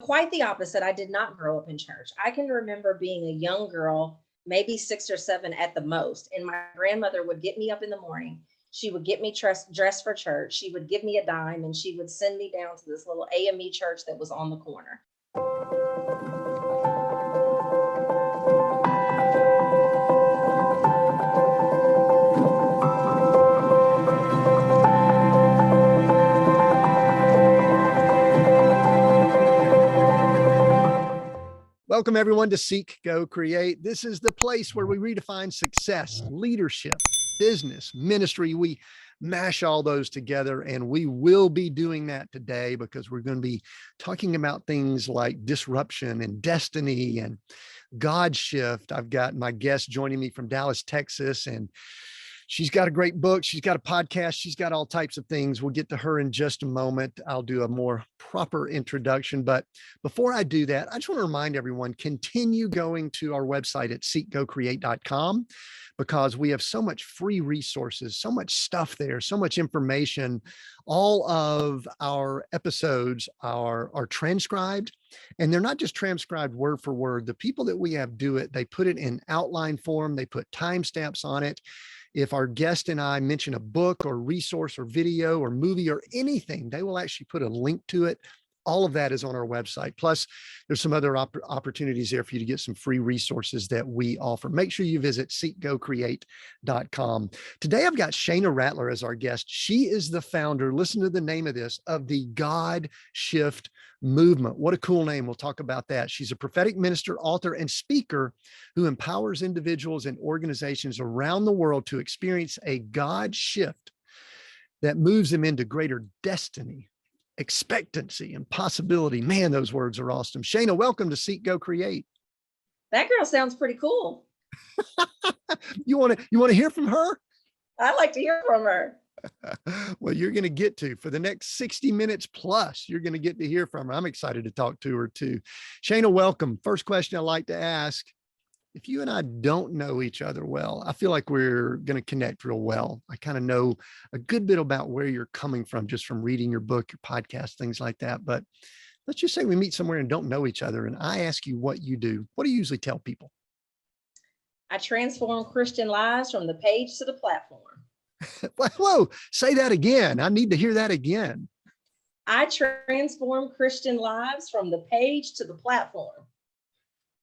quite the opposite. I did not grow up in church. I can remember being a young girl, maybe 6 or 7 at the most, and my grandmother would get me up in the morning. She would get me dressed for church. She would give me a dime and she would send me down to this little AME church that was on the corner. Welcome, everyone, to Seek, Go, Create. This is the place where we redefine success, leadership, business, ministry. We mash all those together, and we will be doing that today because we're going to be talking about things like disruption and destiny and God shift. I've got my guest joining me from Dallas, Texas, and she's got a great book. She's got a podcast. She's got all types of things. We'll get to her in just a moment. I'll do a more proper introduction. But before I do that, I just want to remind everyone, continue going to our website at seekgocreate.com because we have so much free resources, so much stuff there, so much information. All of our episodes are transcribed, and they're not just transcribed word for word. The people that we have do it, they put it in outline form. They put timestamps on it. If our guest and I mention a book or resource or video or movie or anything, they will actually put a link to it. All of that is on our website. Plus, there's some other opportunities there for you to get some free resources that we offer. Make sure you visit seekgocreate.com. Today, I've got Shayna Rattler as our guest. She is the founder, listen to the name of this, of the God Shift movement. What a cool name. We'll talk about that. She's a prophetic minister, author, and speaker who empowers individuals and organizations around the world to experience a God shift that moves them into greater destiny, expectancy, and possibility. Man, those words are awesome. Shayna, welcome to Seek, Go, Create. That girl sounds pretty cool. You want to hear from her? I'd like to hear from her. Well, you're going to get to, for the next 60 minutes plus, you're going to get to hear from her. I'm excited to talk to her too. Shayna, welcome. First question I like to ask, if you and I don't know each other well, I feel like we're going to connect real well. I kind of know a good bit about where you're coming from just from reading your book, your podcast, things like that. But let's just say we meet somewhere and don't know each other, and I ask you what you do. What do you usually tell people? I transform Christian lives from the page to the platform. Whoa, say that again. I need to hear that again. I transform Christian lives from the page to the platform.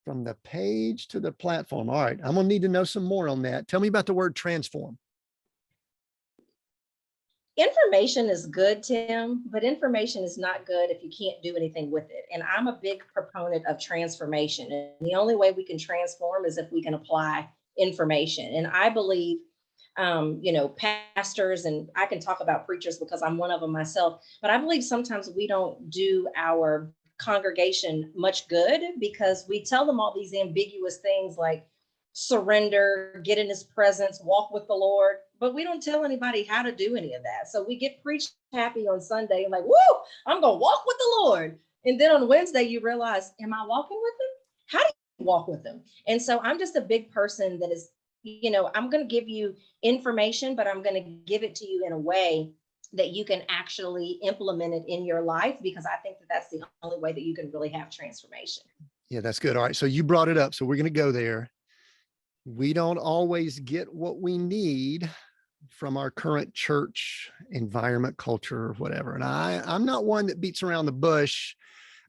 From the page to the platform. All right, I'm going to need to know some more on that. Tell me about the word transform. Information is good, Tim, but information is not good if you can't do anything with it. And I'm a big proponent of transformation. And the only way we can transform is if we can apply information. And I believe pastors, and I can talk about preachers because I'm one of them myself, but I believe sometimes we don't do our congregation much good because we tell them all these ambiguous things like surrender, get in his presence, walk with the Lord, but we don't tell anybody how to do any of that. So we get preached happy on Sunday and like, woo, I'm going to walk with the Lord. And then on Wednesday, you realize, am I walking with him? How do you walk with him? And so I'm just a big person that is, I'm going to give you information, but I'm going to give it to you in a way that you can actually implement it in your life, because I think that that's the only way that you can really have transformation. Yeah, that's good. All right. So you brought it up. So we're going to go there. We don't always get what we need from our current church environment, culture, or whatever. And I'm not one that beats around the bush.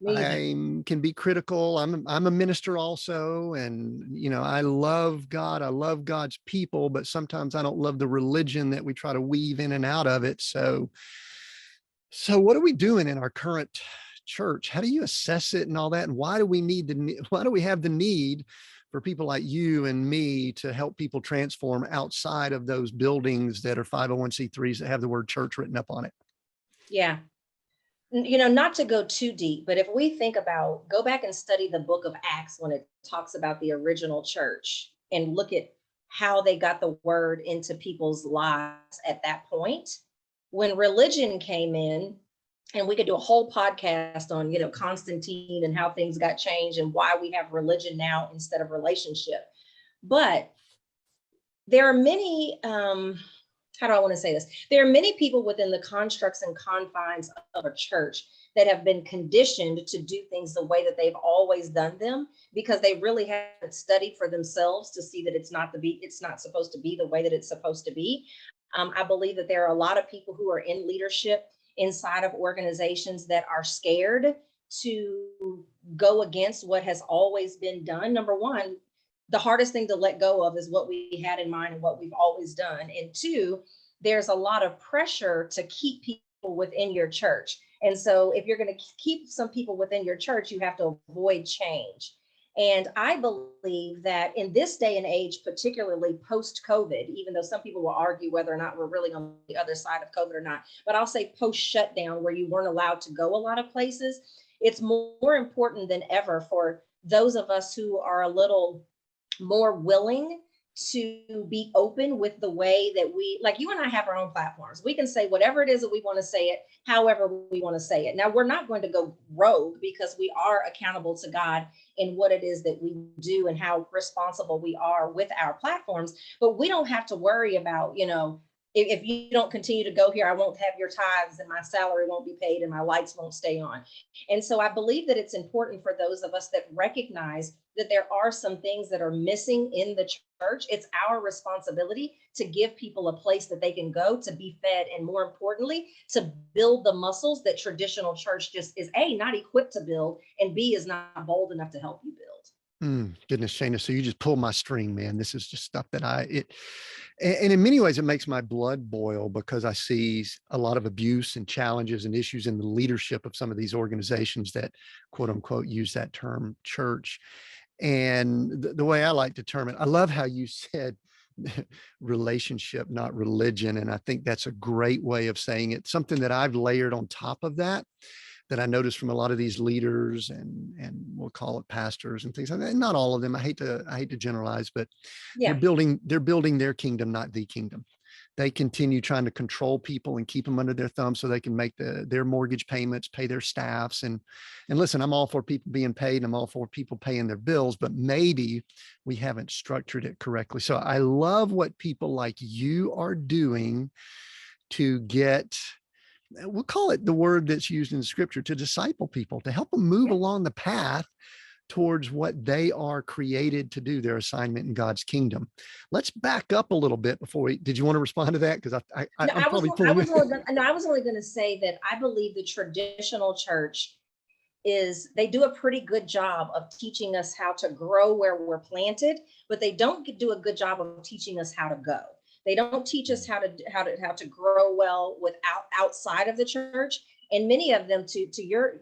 I can be critical. I'm a minister also. And, I love God. I love God's people, but sometimes I don't love the religion that we try to weave in and out of it. So what are we doing in our current church? How do you assess it and all that? And why do we have the need for people like you and me to help people transform outside of those buildings that are 501c3s that have the word church written up on it? Yeah. Not to go too deep, but if we go back and study the book of Acts when it talks about the original church and look at how they got the word into people's lives at that point, when religion came in, and we could do a whole podcast on, Constantine and how things got changed and why we have religion now instead of relationship. But there are many, how do I want to say this? There are many people within the constructs and confines of a church that have been conditioned to do things the way that they've always done them because they really haven't studied for themselves to see that it's not supposed to be the way that it's supposed to be. I believe that there are a lot of people who are in leadership inside of organizations that are scared to go against what has always been done. Number one, the hardest thing to let go of is what we had in mind and what we've always done. And two, there's a lot of pressure to keep people within your church. And so if you're going to keep some people within your church, you have to avoid change. And I believe that in this day and age, particularly post COVID, even though some people will argue whether or not we're really on the other side of COVID or not, but I'll say post shutdown, where you weren't allowed to go a lot of places, it's more important than ever for those of us who are a little more willing to be open with the way that we, like you and I have our own platforms. We can say whatever it is that we want to say it, however we want to say it. Now, we're not going to go rogue because we are accountable to God in what it is that we do and how responsible we are with our platforms. But we don't have to worry about, if you don't continue to go here, I won't have your tithes and my salary won't be paid and my lights won't stay on. And so I believe that it's important for those of us that recognize that there are some things that are missing in the church. It's our responsibility to give people a place that they can go to be fed, and more importantly, to build the muscles that traditional church just is A, not equipped to build, and B, is not bold enough to help you build. Goodness, Shayna. So you just pull my string, man. This is just stuff that and in many ways, it makes my blood boil because I see a lot of abuse and challenges and issues in the leadership of some of these organizations that quote unquote use that term church. And the way I like to term it, I love how you said relationship, not religion. And I think that's a great way of saying it. Something that I've layered on top of that I noticed from a lot of these leaders and we'll call it pastors and things like that. Not all of them. I hate to generalize, but Yeah. they're building their kingdom, not the kingdom. They continue trying to control people and keep them under their thumb so they can make their mortgage payments, pay their staffs. And listen, I'm all for people being paid. I'm all for people paying their bills, but maybe we haven't structured it correctly. So I love what people like you are doing to get, we'll call it the word that's used in scripture, to disciple people, to help them move along the path towards what they are created to do, their assignment in God's kingdom. Let's back up a little bit before did you want to respond to that? Because I was only going to say that I believe the traditional church they do a pretty good job of teaching us how to grow where we're planted, but they don't do a good job of teaching us how to go. They don't teach us how to grow well outside of the church. And many of them, to your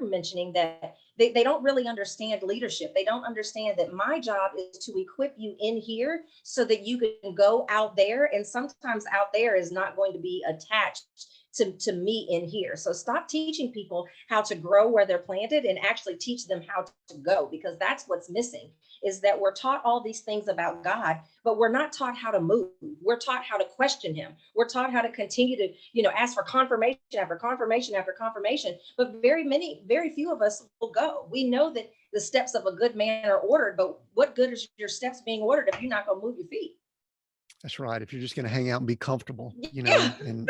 mentioning that they don't really understand leadership. They don't understand that my job is to equip you in here so that you can go out there. And sometimes out there is not going to be attached to me in here. So stop teaching people how to grow where they're planted and actually teach them how to go, because that's what's missing, is that we're taught all these things about God, but we're not taught how to move. We're taught how to question him. We're taught how to continue to, ask for confirmation after confirmation after confirmation. But very few of us will go. We know that the steps of a good man are ordered, but what good is your steps being ordered if you're not going to move your feet? That's right. If you're just going to hang out and be comfortable, Yeah. and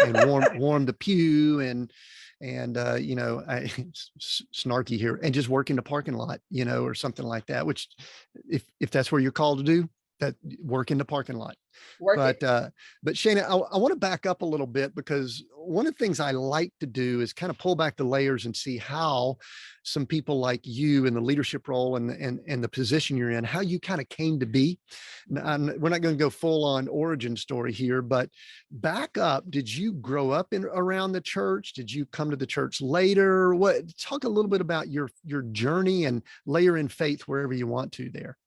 warm the pew and snarky here, and just work in the parking lot, or something like that, which if that's where you're called to do, that work in the parking lot. But Shayna, I want to back up a little bit, because one of the things I like to do is kind of pull back the layers and see how some people like you in the leadership role and the position you're in, how you kind of came to be. We're not going to go full on origin story here, but back up. Did you grow up around the church? Did you come to the church later? Talk a little bit about your journey and layer in faith wherever you want to there.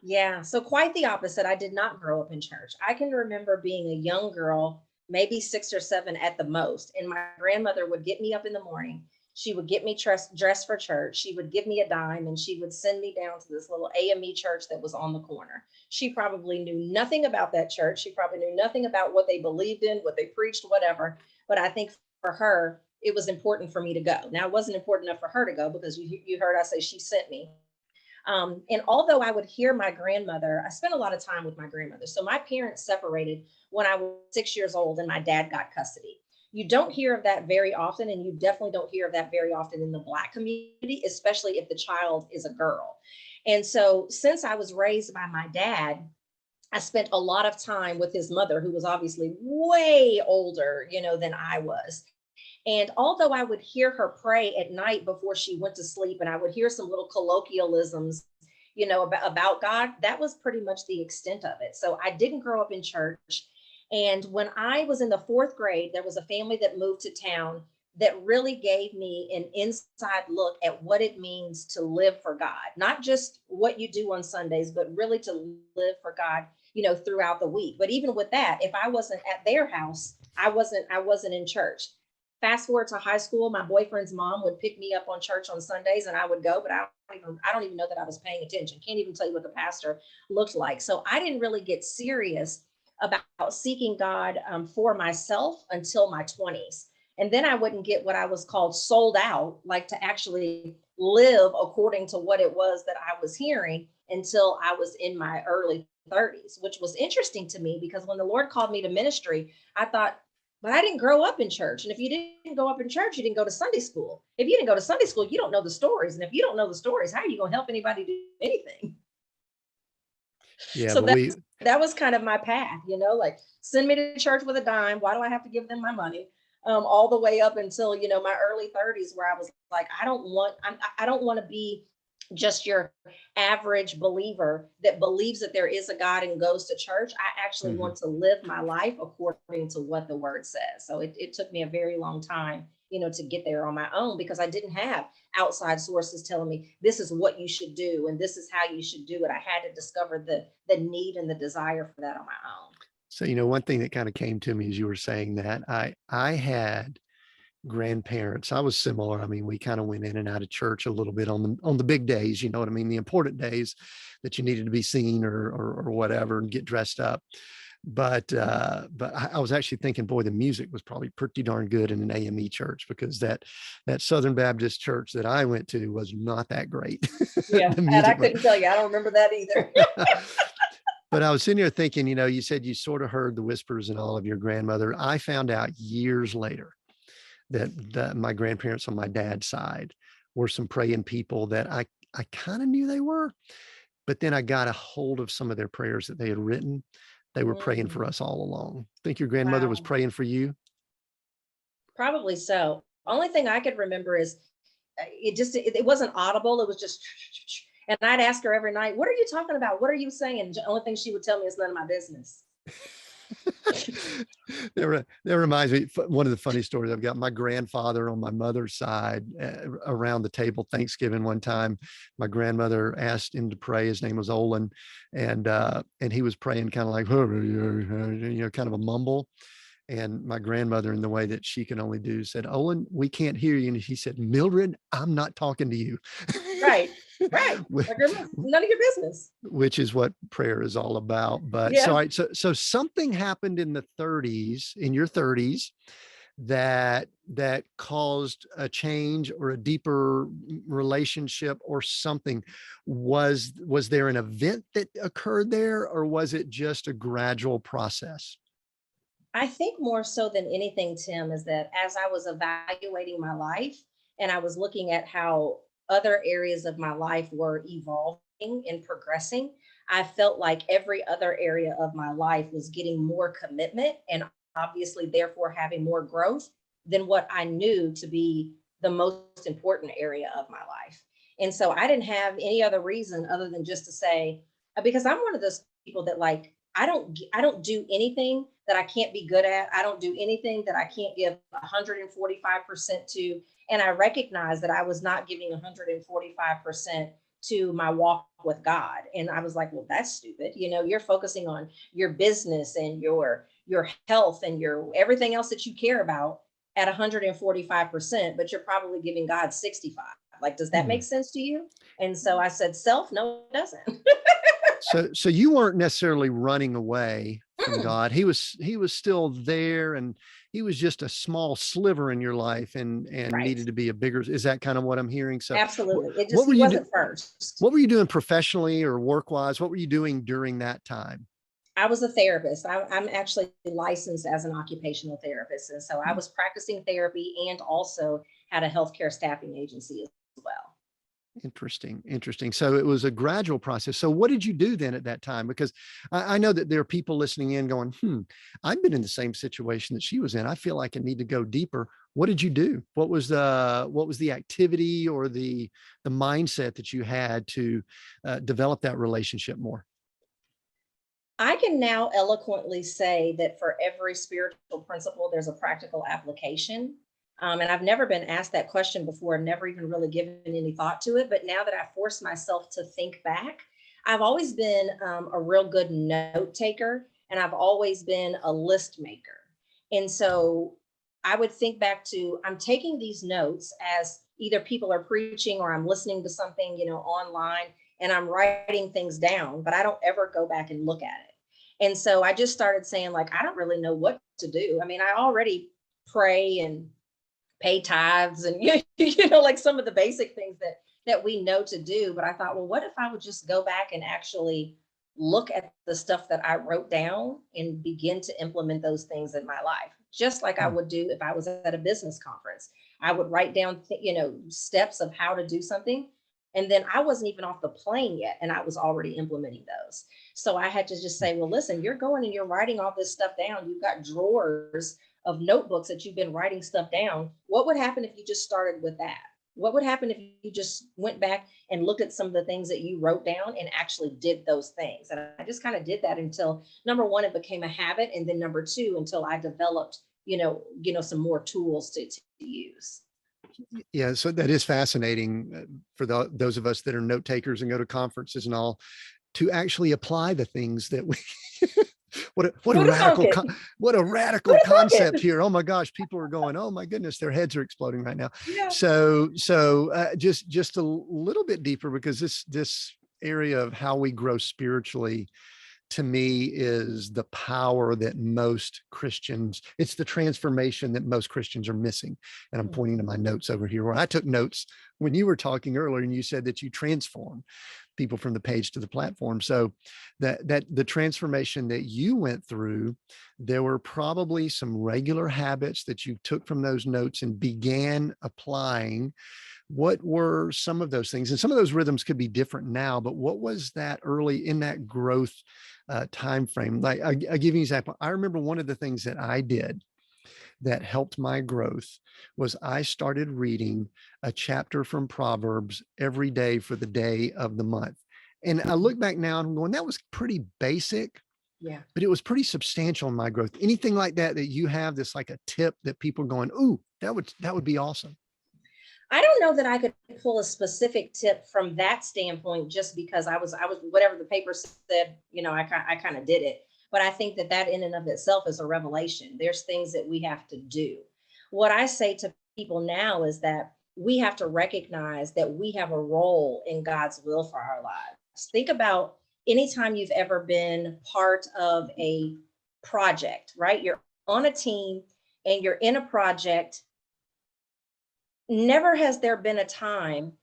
Yeah, so quite the opposite. I did not grow up in church. I can remember being a young girl, maybe 6 or 7 at the most, and my grandmother would get me up in the morning. She would get me dressed for church. She would give me a dime and she would send me down to this little AME church that was on the corner. She probably knew nothing about that church. She probably knew nothing about what they believed in, what they preached, whatever. But I think for her, it was important for me to go. Now, it wasn't important enough for her to go, because you heard I say she sent me. And although I would hear my grandmother, I spent a lot of time with my grandmother. So my parents separated when I was 6 years old and my dad got custody. You don't hear of that very often, and you definitely don't hear of that very often in the Black community, especially if the child is a girl. And so, since I was raised by my dad, I spent a lot of time with his mother, who was obviously way older, than I was. And although I would hear her pray at night before she went to sleep, and I would hear some little colloquialisms, about God, that was pretty much the extent of it. So I didn't grow up in church. And when I was in the fourth grade, there was a family that moved to town that really gave me an inside look at what it means to live for God, not just what you do on Sundays, but really to live for God, throughout the week. But even with that, if I wasn't at their house, I wasn't in church. Fast forward to high school, my boyfriend's mom would pick me up on church on Sundays, and I would go, but I don't even know that I was paying attention. Can't even tell you what the pastor looked like. So I didn't really get serious about seeking God for myself until my 20s. And then I wouldn't get what I was called sold out, like to actually live according to what it was that I was hearing, until I was in my early 30s, which was interesting to me because when the Lord called me to ministry, I thought, but I didn't grow up in church. And if you didn't go up in church, you didn't go to Sunday school. If you didn't go to Sunday school, you don't know the stories. And if you don't know the stories, how are you going to help anybody do anything? Yeah, So but that was kind of my path, like send me to church with a dime. Why do I have to give them my money? All the way up until, my early 30s, where I was like, I don't want to be just your average believer that believes that there is a God and goes to church. I actually mhm. want to live my life according to what the word says. So it took me a very long time, to get there on my own, because I didn't have outside sources telling me this is what you should do and this is how you should do it. I had to discover the need and the desire for that on my own. So, one thing that kind of came to me as you were saying that, I had grandparents. I was similar. I mean, we kind of went in and out of church a little bit on the big days, you know what I mean? The important days that you needed to be seen or whatever and get dressed up. But I was actually thinking, boy, the music was probably pretty darn good in an AME church, because that Southern Baptist church that I went to was not that great. Yeah. The And I music was. couldn't tell you. I don't remember that either. But I was sitting here thinking, you said you sort of heard the whispers and all of your grandmother. I found out years later that my grandparents on my dad's side were some praying people that I kind of knew they were, but then I got a hold of some of their prayers that they had written. They were praying for Mm, us all along. Think your grandmother was wow. praying for you? Probably so. Only thing I could remember is it wasn't audible. It was just, and I'd ask her every night, "What are you talking about? What are you saying?" The only thing she would tell me is none of my business. That reminds me, one of the funny stories I've got. My grandfather on my mother's side, around the table Thanksgiving one time, my grandmother asked him to pray. His name was Olin, and he was praying kind of like, kind of a mumble. And my grandmother, in the way that she can only do, said, "Olin, we can't hear you." And he said, "Mildred, I'm not talking to you." Right, right. Like none of your business. Which is what prayer is all about. But Yeah. so something happened in your 30s, that caused a change or a deeper relationship or something. Was there an event that occurred there, or was it just a gradual process? I think more so than anything, Tim, is that as I was evaluating my life and I was looking at how other areas of my life were evolving and progressing, I felt like every other area of my life was getting more commitment and obviously, therefore, having more growth than what I knew to be the most important area of my life. And so I didn't have any other reason other than just to say, because I'm one of those people that like, I don't do anything that I can't be good at. I don't do anything that I can't give 145% to. And I recognize that I was not giving 145% to my walk with God. And I was like, well, that's stupid. You're focusing on your business and your health and your everything else that you care about at 145%, but you're probably giving God 65. Like, does that Hmm. make sense to you? And so I said, self, no, it doesn't. So you weren't necessarily running away from Mm-mm. God. He was still there, and he was just a small sliver in your life, and Right. needed to be a bigger. Is that kind of what I'm hearing? So Absolutely. It just, what were he you wasn't first. what were you doing professionally or work wise? What were you doing during that time? I was a therapist. I'm actually licensed as an occupational therapist. And so I was practicing therapy and also had a healthcare staffing agency as well. Interesting. Interesting. So it was a gradual process. So what did you do then at that time? Because I know that there are people listening in going, I've been in the same situation that she was in. I feel like I need to go deeper. What did you do? What was the activity or the mindset that you had to develop that relationship more? I can now eloquently say that for every spiritual principle, there's a practical application. And I've never been asked that question before, never even really given any thought to it. But now that I force myself to think back, I've always been a real good note taker and I've always been a list maker. And so I would think back to I'm taking these notes as either people are preaching or I'm listening to something, online and I'm writing things down, but I don't ever go back and look at it. And so I just started saying, like, I don't really know what to do. I mean, I already pray and pay tithes and like some of the basic things that we know to do. But I thought, well, what if I would just go back and actually look at the stuff that I wrote down and begin to implement those things in my life, just like I Hmm. would do if I was at a business conference. I would write down, steps of how to do something. And then I wasn't even off the plane yet, and I was already implementing those. So I had to just say, well, listen, you're going and you're writing all this stuff down. You've got drawers of notebooks that you've been writing stuff down. What would happen if you just started with that? What would happen if you just went back and looked at some of the things that you wrote down and actually did those things? And I just kind of did that until number one, it became a habit. And then number two, until I developed, some more tools to use. Yeah, so that is fascinating for those of us that are note takers and go to conferences and all, to actually apply the things that we what a What a radical token. what a radical What a concept token. here. Oh my gosh, people are going, oh my goodness, their heads are exploding right now. Yeah. So just a little bit deeper, because this area of how we grow spiritually, to me, is the power that most Christians, it's the transformation that most Christians are missing. And I'm pointing to my notes over here where I took notes when you were talking earlier and you said that you transform people from the page to the platform. So that the transformation that you went through, there were probably some regular habits that you took from those notes and began applying. What were some of those things? And some of those rhythms could be different now, but what was that early in that growth time frame? Like I give you an example. I remember one of the things that I did that helped my growth was I started reading a chapter from Proverbs every day for the day of the month. And I look back now and I'm going, that was pretty basic, Yeah. but it was pretty substantial in my growth. Anything like that that you have that's like a tip that people are going, ooh, that would be awesome. I don't know that I could pull a specific tip from that standpoint just because I was whatever the paper said, I kind of did it. But I think that in and of itself is a revelation. There's things that we have to do. What I say to people now is that we have to recognize that we have a role in God's will for our lives. Think about anytime you've ever been part of a project, right? You're on a team and you're in a project. Never has there been a time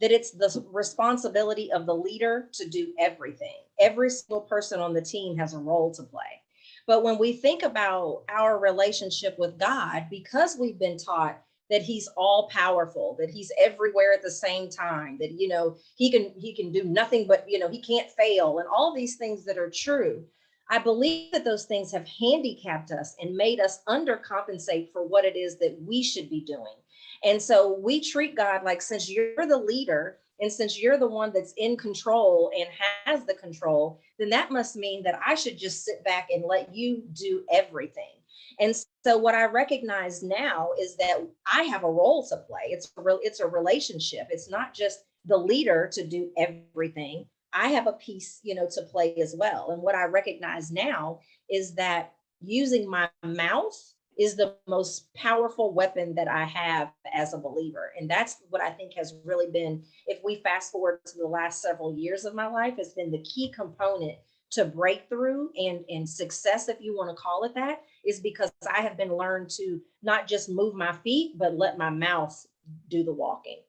that it's the responsibility of the leader to do everything. Every single person on the team has a role to play. But when we think about our relationship with God, because we've been taught that he's all powerful, that he's everywhere at the same time, that he can do nothing but, he can't fail, and all these things that are true. I believe that those things have handicapped us and made us undercompensate for what it is that we should be doing. And so we treat God like, since you're the leader and since you're the one that's in control and has the control, then that must mean that I should just sit back and let you do everything. And so what I recognize now is that I have a role to play. It's a relationship. It's not just the leader to do everything. I have a piece, to play as well. And what I recognize now is that using my mouth is the most powerful weapon that I have as a believer. And that's what I think has really been, if we fast forward to the last several years of my life, has been the key component to breakthrough and success, if you want to call it that, is because I have been learned to not just move my feet, but let my mouth do the walking.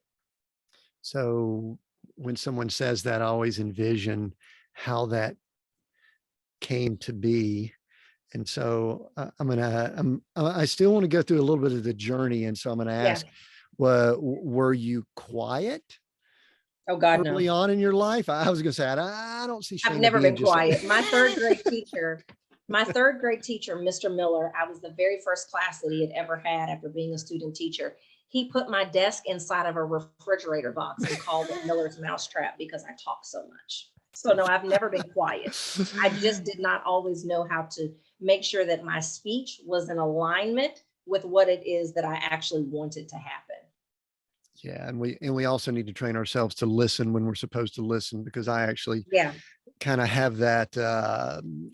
So when someone says that, I always envision how that came to be. And so I still want to go through a little bit of the journey. And so I'm going to Yeah. ask, were you quiet Oh God, no. early on in your life? I was going to say, I don't see I've Shayna never being been just quiet. My third grade teacher, Mr. Miller, I was the very first class that he had ever had after being a student teacher. He put my desk inside of a refrigerator box and called it Miller's Mousetrap because I talk so much. So no, I've never been quiet. I just did not always know how to make sure that my speech was in alignment with what it is that I actually wanted to happen. Yeah, and we also need to train ourselves to listen when we're supposed to listen, because I actually Yeah. kind of have that,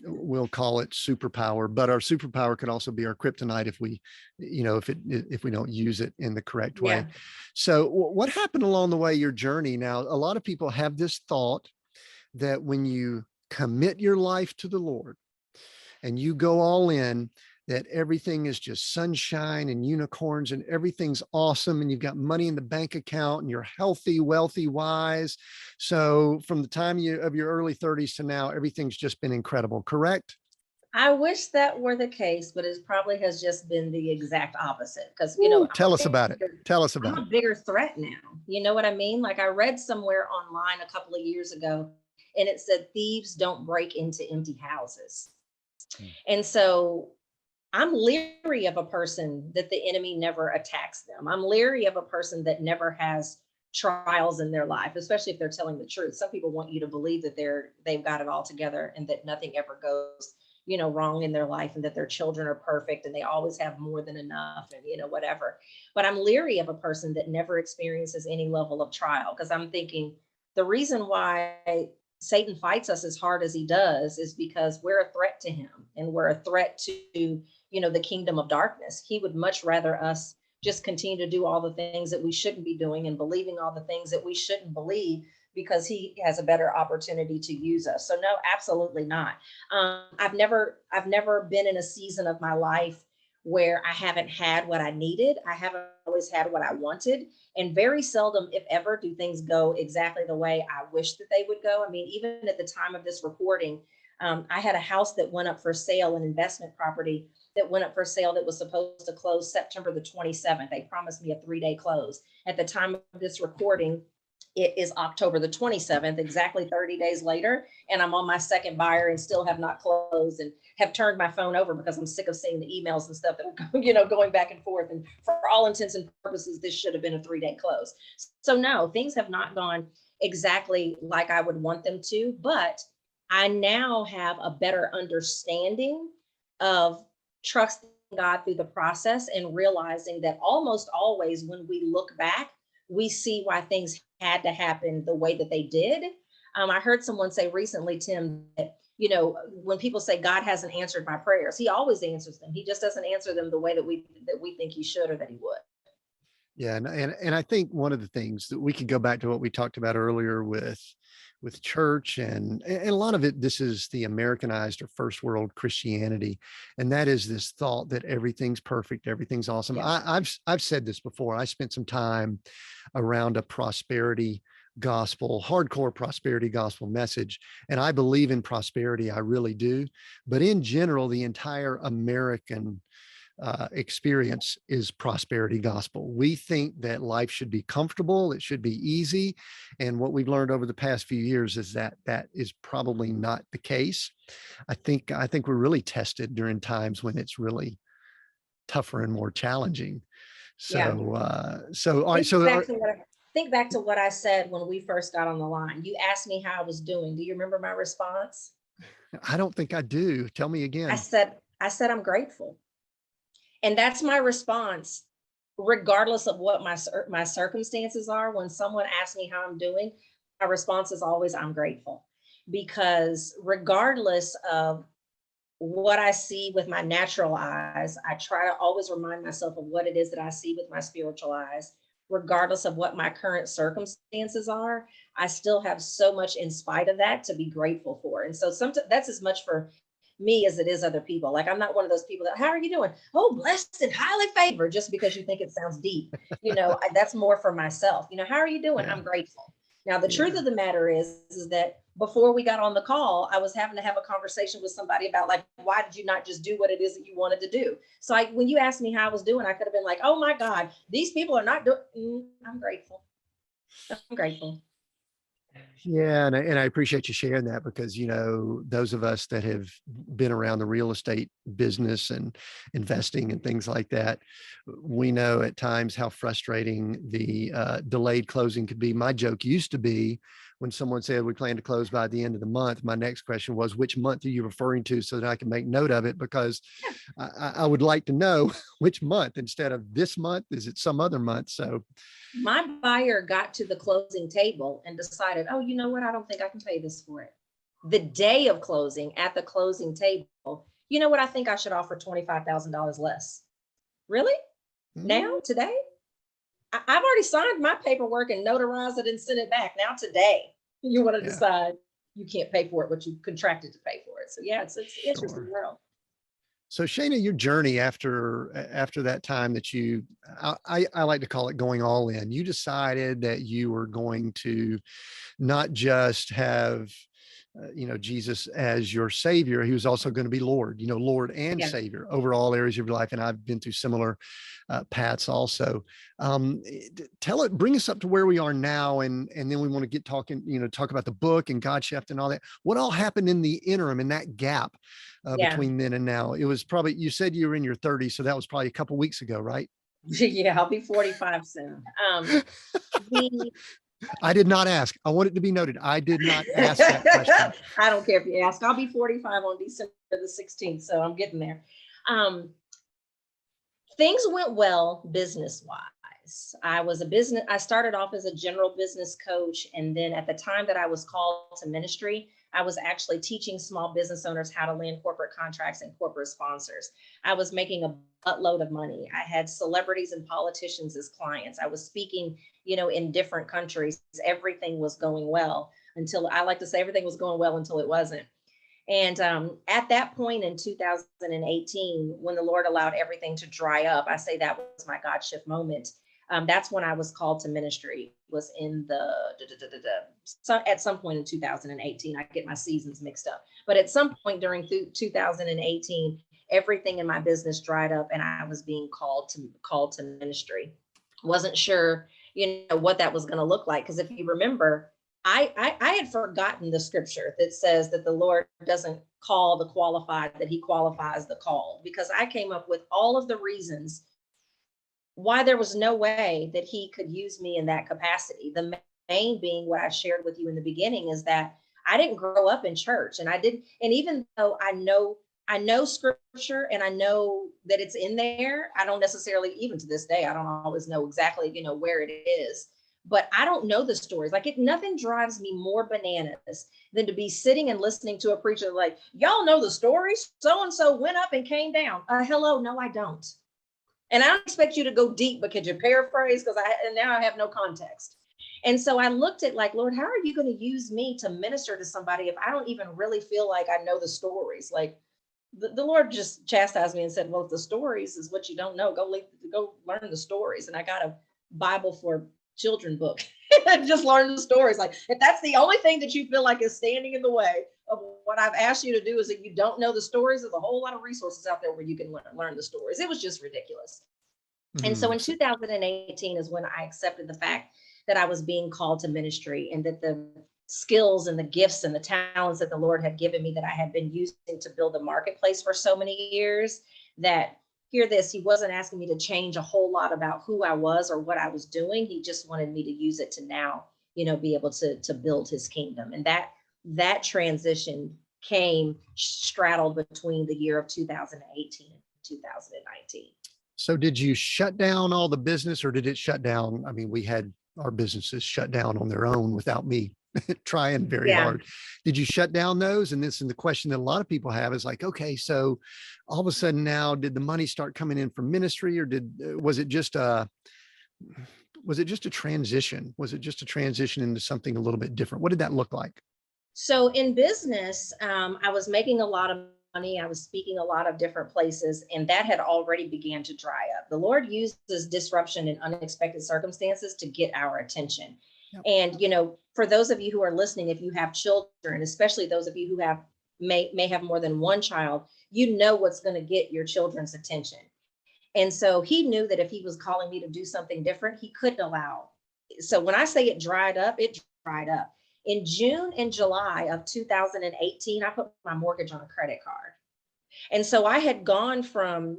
we'll call it superpower, but our superpower could also be our kryptonite if we, if we don't use it in the correct way. Yeah. So what happened along the way, your journey? Now, a lot of people have this thought that when you commit your life to the Lord and you go all in, that everything is just sunshine and unicorns and everything's awesome and you've got money in the bank account and you're healthy, wealthy, wise. So from the time of your early 30s to now, everything's just been incredible, correct? I wish that were the case, but it probably has just been the exact opposite because, Ooh, tell us about it. Tell us I'm about a it. bigger threat now. You know what I mean? Like I read somewhere online a couple of years ago and it said thieves don't break into empty houses. Hmm. And so I'm leery of a person that the enemy never attacks them. I'm leery of a person that never has trials in their life, especially if they're telling the truth. Some people want you to believe that they've got it all together and that nothing ever goes, wrong in their life and that their children are perfect and they always have more than enough and whatever. But I'm leery of a person that never experiences any level of trial because I'm thinking the reason why Satan fights us as hard as he does is because we're a threat to him and we're a threat to the kingdom of darkness. He would much rather us just continue to do all the things that we shouldn't be doing and believing all the things that we shouldn't believe because he has a better opportunity to use us. So no, absolutely not. I've never been in a season of my life where I haven't had what I needed. I haven't always had what I wanted. And very seldom, if ever, do things go exactly the way I wish that they would go. I mean, even at the time of this recording, I had a house that went up for sale, an investment property that went up for sale that was supposed to close September the 27th. They promised me a 3-day close. At the time of this recording, it is October the 27th, exactly 30 days later. And I'm on my second buyer and still have not closed and have turned my phone over because I'm sick of seeing the emails and stuff that are going back and forth. And for all intents and purposes, this should have been a 3-day close. So no, things have not gone exactly like I would want them to, but I now have a better understanding of trusting God through the process and realizing that almost always when we look back, we see why things had to happen the way that they did. I heard someone say recently, Tim, that, when people say God hasn't answered my prayers, he always answers them. He just doesn't answer them the way that we think he should or that he would. Yeah, and I think one of the things that we could go back to what we talked about earlier with church and a lot of it, this is the Americanized or first world Christianity, and that is this thought that everything's perfect, everything's awesome. Yeah. I've said this before. I spent some time around a prosperity gospel, hardcore prosperity gospel message, and I believe in prosperity. I really do, but in general, the entire American experience is prosperity gospel. We think that life should be comfortable, it should be easy. And what we've learned over the past few years is that that is probably not the case. I think we're really tested during times when it's really tougher and more challenging. Yeah. So all right. So Think back to what I said when we first got on the line. You asked me how I was doing. Do you remember my response? I don't think I do. Tell me again. I said I'm grateful. And that's my response, regardless of what my circumstances are. When someone asks me how I'm doing, my response is always I'm grateful, because regardless of what I see with my natural eyes, I try to always remind myself of what it is that I see with my spiritual eyes. Regardless of what my current circumstances are, I still have so much in spite of that to be grateful for. And so sometimes that's as much for me as it is other people. Like I'm not one of those people that, how are you doing? Oh, blessed and highly favored, just because you think it sounds deep. That's more for myself. How are you doing? Yeah. I'm grateful. Now, the truth Yeah. of the matter is that before we got on the call, I was having to have a conversation with somebody about like, why did you not just do what it is that you wanted to do? So when you asked me how I was doing, I could have been like, oh my God, these people are not doing, I'm grateful. I'm grateful. Yeah, and I appreciate you sharing that because, those of us that have been around the real estate business and investing and things like that, we know at times how frustrating the delayed closing could be. My joke used to be when someone said we plan to close by the end of the month, my next question was, which month are you referring to so that I can make note of it? Because I would like to know which month instead of this month. Is it some other month? So My buyer got to the closing table and decided, oh, you know what? I don't think I can pay this for it. The day of closing, at the closing table, you know what? I think I should offer $25,000 less. Really? Now, mm, today? I've already signed my paperwork and notarized it and sent it back. Now, today, you want to yeah, decide you can't pay for it, but you contracted to pay for it. So, yeah, it's an interesting sure. world. So Shayna, your journey after that time that I like to call it going all in. You decided that you were going to not just have Jesus as your savior. He was also going to be Lord, Lord and Yeah. Savior over all areas of your life. And I've been through similar paths also. Bring us up to where we are now, and then we want to get talking, talk about the book and God Shift and all that. What all happened in the interim, in that gap Yeah. between then and now? It was probably, you said you were in your 30s, so that was probably a couple weeks ago, right? Yeah. I'll be 45 soon. The I did not ask. I want it to be noted. I did not ask that question. I don't care if you ask. I'll be 45 on December the 16th, so I'm getting there. Um, Things went well business wise. I started off as a general business coach. And then at the time that I was called to ministry, I was actually teaching small business owners how to land corporate contracts and corporate sponsors. I was making a buttload of money. I had celebrities and politicians as clients. I was speaking, in different countries. Everything was going well until I like to say everything was going well until it wasn't. And at that point in 2018, when the Lord allowed everything to dry up, I say that was my God shift moment. That's when I was called to ministry. Was in the so at some point in 2018. I get my seasons mixed up, but at some point during 2018, everything in my business dried up, and I was being called to ministry. Wasn't sure, what that was going to look like, because if you remember, I had forgotten the scripture that says that the Lord doesn't call the qualified, that he qualifies the called, because I came up with all of the reasons why there was no way that he could use me in that capacity. The main being what I shared with you in the beginning is that I didn't grow up in church, and I didn't, and even though I know scripture and I know that it's in there, I don't necessarily, even to this day, I don't always know exactly, where it is, but I don't know the stories. Like, nothing drives me more bananas than to be sitting and listening to a preacher like, y'all know the stories. So and so went up and came down. Hello, no, I don't. And I don't expect you to go deep, but could you paraphrase? And now I have no context. And so I looked at like, Lord, how are you going to use me to minister to somebody if I don't even really feel like I know the stories? Like, the Lord just chastised me and said, well, if the stories is what you don't know, go learn the stories. And I got a Bible for children book. Just learn the stories. Like, if that's the only thing that you feel like is standing in the way of what I've asked you to do, is that you don't know the stories, there's a whole lot of resources out there where you can learn the stories. It was just ridiculous. And so in Mhm. 2018 is when I accepted the fact that I was being called to ministry, and that the skills and the gifts and the talents that the Lord had given me, that I had been using to build a marketplace for so many years, that, hear this, he wasn't asking me to change a whole lot about who I was or what I was doing. He just wanted me to use it to now, be able to build his kingdom. And that transition came straddled between the year of 2018 and 2019. So did you shut down all the business, or did it shut down? I mean, we had our businesses shut down on their own without me trying very Yeah. hard. Did you shut down those? And this is the question that a lot of people have, is like, okay, so all of a sudden now, did the money start coming in from ministry, or was it just a transition? Was it just a transition into something a little bit different? What did that look like? So in business, I was making a lot of money. I was speaking a lot of different places, and that had already began to dry up. The Lord uses disruption and unexpected circumstances to get our attention. Yep. And, for those of you who are listening, if you have children, especially those of you who may have more than one child, what's going to get your children's attention. And so he knew that if he was calling me to do something different, he couldn't allow. So when I say it dried up, it dried up. In June and July of 2018, I put my mortgage on a credit card. And so I had gone from,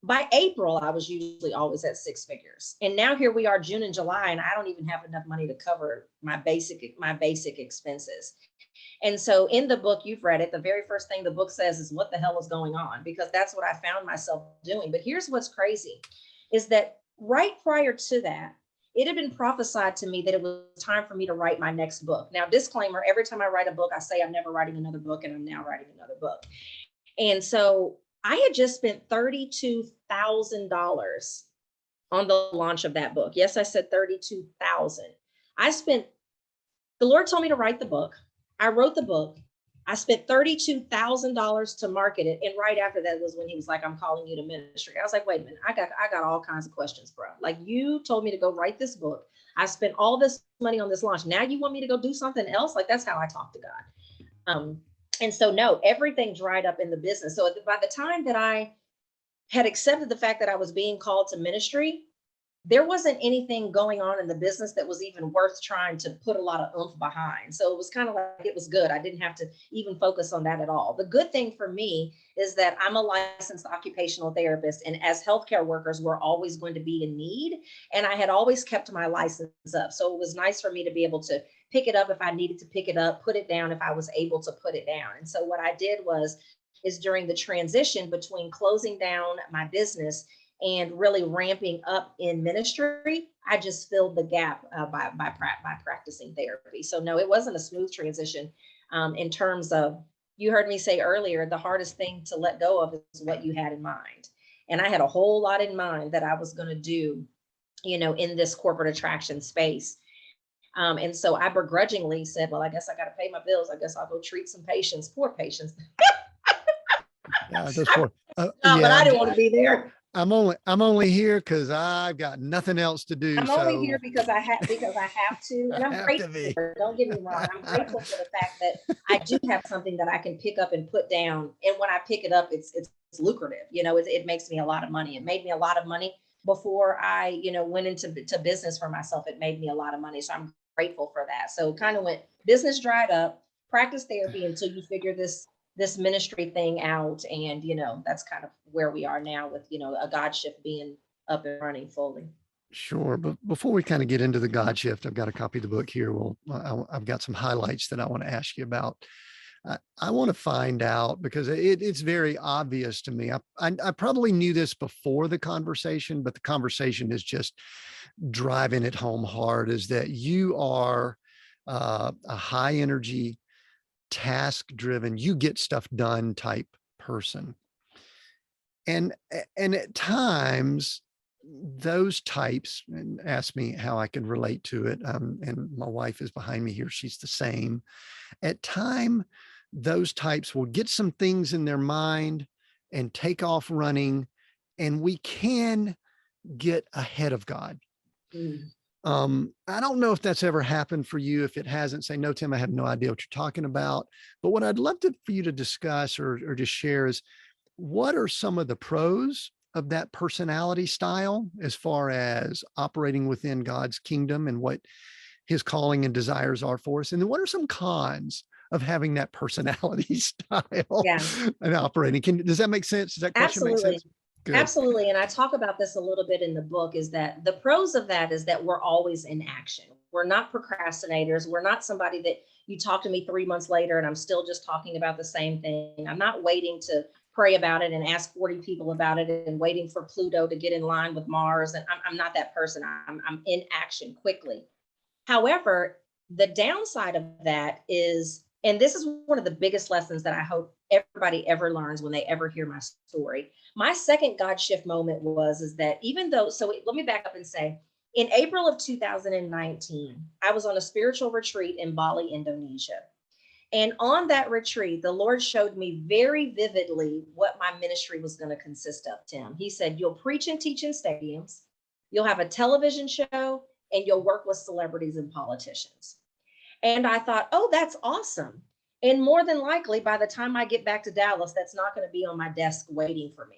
by April, I was usually always at six figures. And now here we are, June and July, and I don't even have enough money to cover my basic expenses. And so in the book, you've read it, the very first thing the book says is, what the hell is going on? Because that's what I found myself doing. But here's what's crazy is that right prior to that, it had been prophesied to me that it was time for me to write my next book. Now, disclaimer, every time I write a book, I say I'm never writing another book, and I'm now writing another book. And so I had just spent $32,000 on the launch of that book. Yes, I said 32,000. The Lord told me to write the book. I wrote the book. I spent $32,000 to market it. And right after that was when he was like, I'm calling you to ministry. I was like, wait a minute, I got all kinds of questions, bro. Like, you told me to go write this book. I spent all this money on this launch. Now you want me to go do something else? Like, that's how I talk to God. And so no, everything dried up in the business. So by the time that I had accepted the fact that I was being called to ministry, there wasn't anything going on in the business that was even worth trying to put a lot of oomph behind. So it was kind of like, it was good. I didn't have to even focus on that at all. The good thing for me is that I'm a licensed occupational therapist, and as healthcare workers, we're always going to be in need. And I had always kept my license up. So it was nice for me to be able to pick it up if I needed to pick it up, put it down if I was able to put it down. And so what I did is during the transition between closing down my business and really ramping up in ministry, I just filled the gap by practicing therapy. So no, it wasn't a smooth transition in terms of, you heard me say earlier, the hardest thing to let go of is what you had in mind. And I had a whole lot in mind that I was going to do, in this corporate attraction space. And so I begrudgingly said, well, I guess I got to pay my bills. I guess I'll go treat some patients, poor patients. Yeah, those poor. But Yeah, I didn't want to be there. I'm only here because I've got nothing else to do. I'm only So here because I have to, and I I'm have to grateful be. for it. Don't get me wrong. I'm grateful for the fact that I do have something that I can pick up and put down. And when I pick it up, it's lucrative. It makes me a lot of money. It made me a lot of money before I, went into business for myself. It made me a lot of money. So I'm grateful for that. So kind of went, business dried up, practice therapy until you figure this ministry thing out. And, that's kind of where we are now with, a God shift being up and running fully. Sure. But before we kind of get into the God shift, I've got a copy of the book here. Well, I've got some highlights that I want to ask you about. I want to find out, because it's very obvious to me. I probably knew this before the conversation, but the conversation is just driving it home hard, is that you are a high energy, task driven, you get stuff done type person. And at times those types, and ask me how I can relate to it. And my wife is behind me here. She's the same. At time, those types will get some things in their mind and take off running, and we can get ahead of God. Mm. I don't know if that's ever happened for you. If it hasn't, say, no, Tim, I have no idea what you're talking about. But what I'd love for you to discuss or just share is, what are some of the pros of that personality style as far as operating within God's kingdom and what his calling and desires are for us? And then what are some cons of having that personality style Yeah. and operating? Does that make sense? Does that question make Absolutely. sense? Good. Absolutely. And I talk about this a little bit in the book, is that the pros of that is that we're always in action. We're not procrastinators. We're not somebody that you talk to me 3 months later and I'm still just talking about the same thing. I'm not waiting to pray about it and ask 40 people about it and waiting for Pluto to get in line with Mars. And I'm not that person. I'm in action quickly. However, the downside of that is, and this is one of the biggest lessons that I hope everybody ever learns when they ever hear my story. My second God shift moment is that even though, so let me back up and say, in April of 2019, I was on a spiritual retreat in Bali, Indonesia. And on that retreat, the Lord showed me very vividly what my ministry was going to consist of, Tim. He said, you'll preach and teach in stadiums. You'll have a television show and you'll work with celebrities and politicians. And I thought, oh, that's awesome. And more than likely, by the time I get back to Dallas, that's not going to be on my desk waiting for me.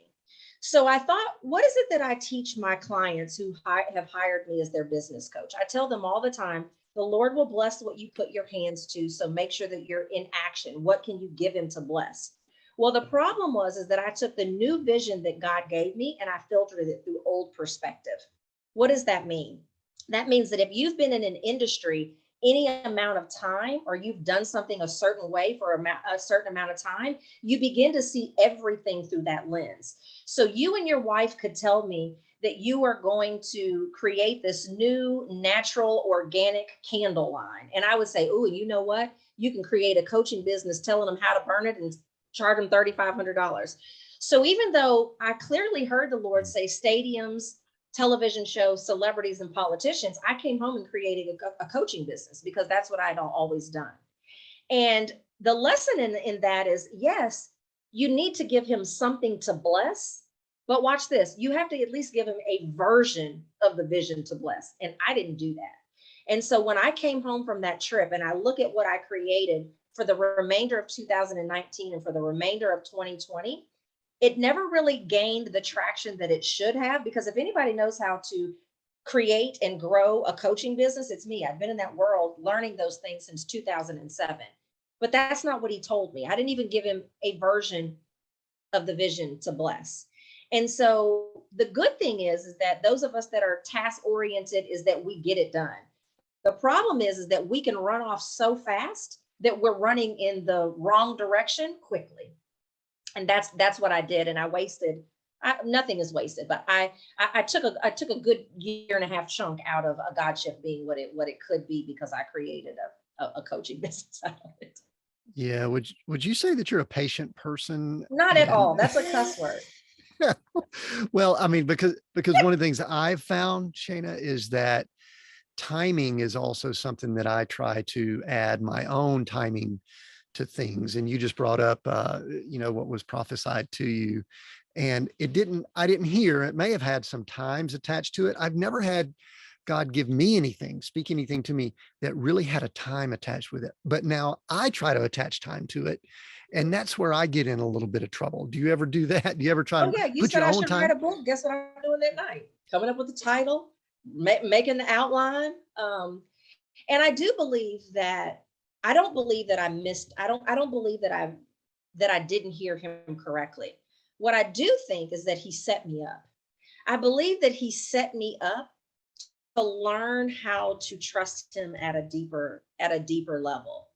So I thought, what is it that I teach my clients who have hired me as their business coach? I tell them all the time, the Lord will bless what you put your hands to. So make sure that you're in action. What can you give him to bless? Well, the problem is that I took the new vision that God gave me and I filtered it through old perspective. What does that mean? That means that if you've been in an industry any amount of time, or you've done something a certain way for a certain amount of time, you begin to see everything through that lens. So you and your wife could tell me that you are going to create this new natural organic candle line. And I would say, oh, you know what? You can create a coaching business telling them how to burn it and charge them $3,500. So even though I clearly heard the Lord say stadiums, television shows, celebrities, and politicians, I came home and created a coaching business because that's what I'd always done. And the lesson in that is, yes, you need to give him something to bless, but watch this. You have to at least give him a version of the vision to bless. And I didn't do that. And so when I came home from that trip and I look at what I created for the remainder of 2019 and for the remainder of 2020, it never really gained the traction that it should have, because if anybody knows how to create and grow a coaching business, it's me. I've been in that world learning those things since 2007. But that's not what he told me. I didn't even give him a version of the vision to bless. And so the good thing is that those of us that are task oriented is that we get it done. The problem is that we can run off so fast that we're running in the wrong direction quickly. And that's what I did. And I wasted, nothing is wasted, but I took a good year and a half chunk out of a Godship being what it could be, because I created a coaching business out of it. Yeah. Would you say that you're a patient person? Not at And all. That's a cuss word. well, I mean, because one of the things that I've found, Shayna, is that timing is also something that I try to add my own timing to things. And you just brought up, what was prophesied to you, and I didn't hear, it may have had some times attached to it. I've never had God give me anything, speak anything to me that really had a time attached with it. But now I try to attach time to it. And that's where I get in a little bit of trouble. Do you ever do that? Do you ever try Oh to yeah, you put said your I own should write time? a book. Guess what I'm doing that night? Coming up with the title, making the outline. And I do believe that I don't believe that I missed. I don't believe that I didn't hear him correctly. What I do think is that he set me up. I believe that he set me up to learn how to trust him at a deeper level.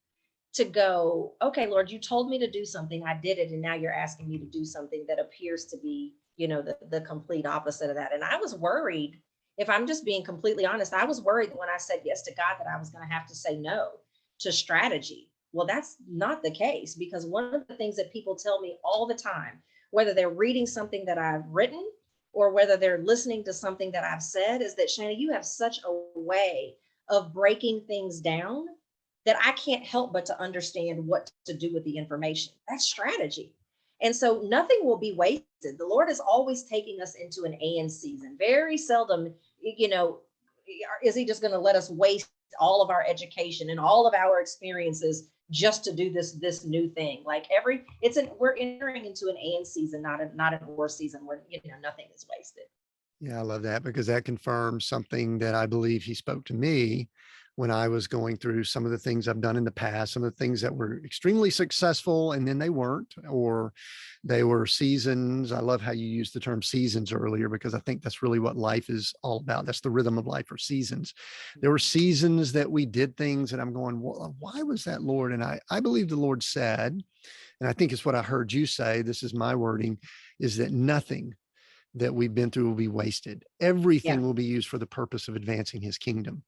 To go, okay, Lord, you told me to do something, I did it, and now you're asking me to do something that appears to be, the complete opposite of that. And I was worried, if I'm just being completely honest, I was worried that when I said yes to God that I was going to have to say no to strategy. Well, that's not the case, because one of the things that people tell me all the time, whether they're reading something that I've written or whether they're listening to something that I've said, is that, Shayna, you have such a way of breaking things down that I can't help but to understand what to do with the information. That's strategy. And so nothing will be wasted. The Lord is always taking us into an and season. Very seldom, is he just going to let us waste all of our education and all of our experiences just to do this new thing. Like we're entering into an and season, not an or season where nothing is wasted. Yeah, I love that, because that confirms something that I believe he spoke to me when I was going through some of the things I've done in the past, some of the things that were extremely successful and then they weren't, or they were seasons. I love how you used the term seasons earlier, because I think that's really what life is all about. That's the rhythm of life, or seasons. There were seasons that we did things and I'm going, well, why was that, Lord? And I believe the Lord said, and I think it's what I heard you say, this is my wording, is that nothing that we've been through will be wasted. Yeah. Everything will be used for the purpose of advancing his kingdom.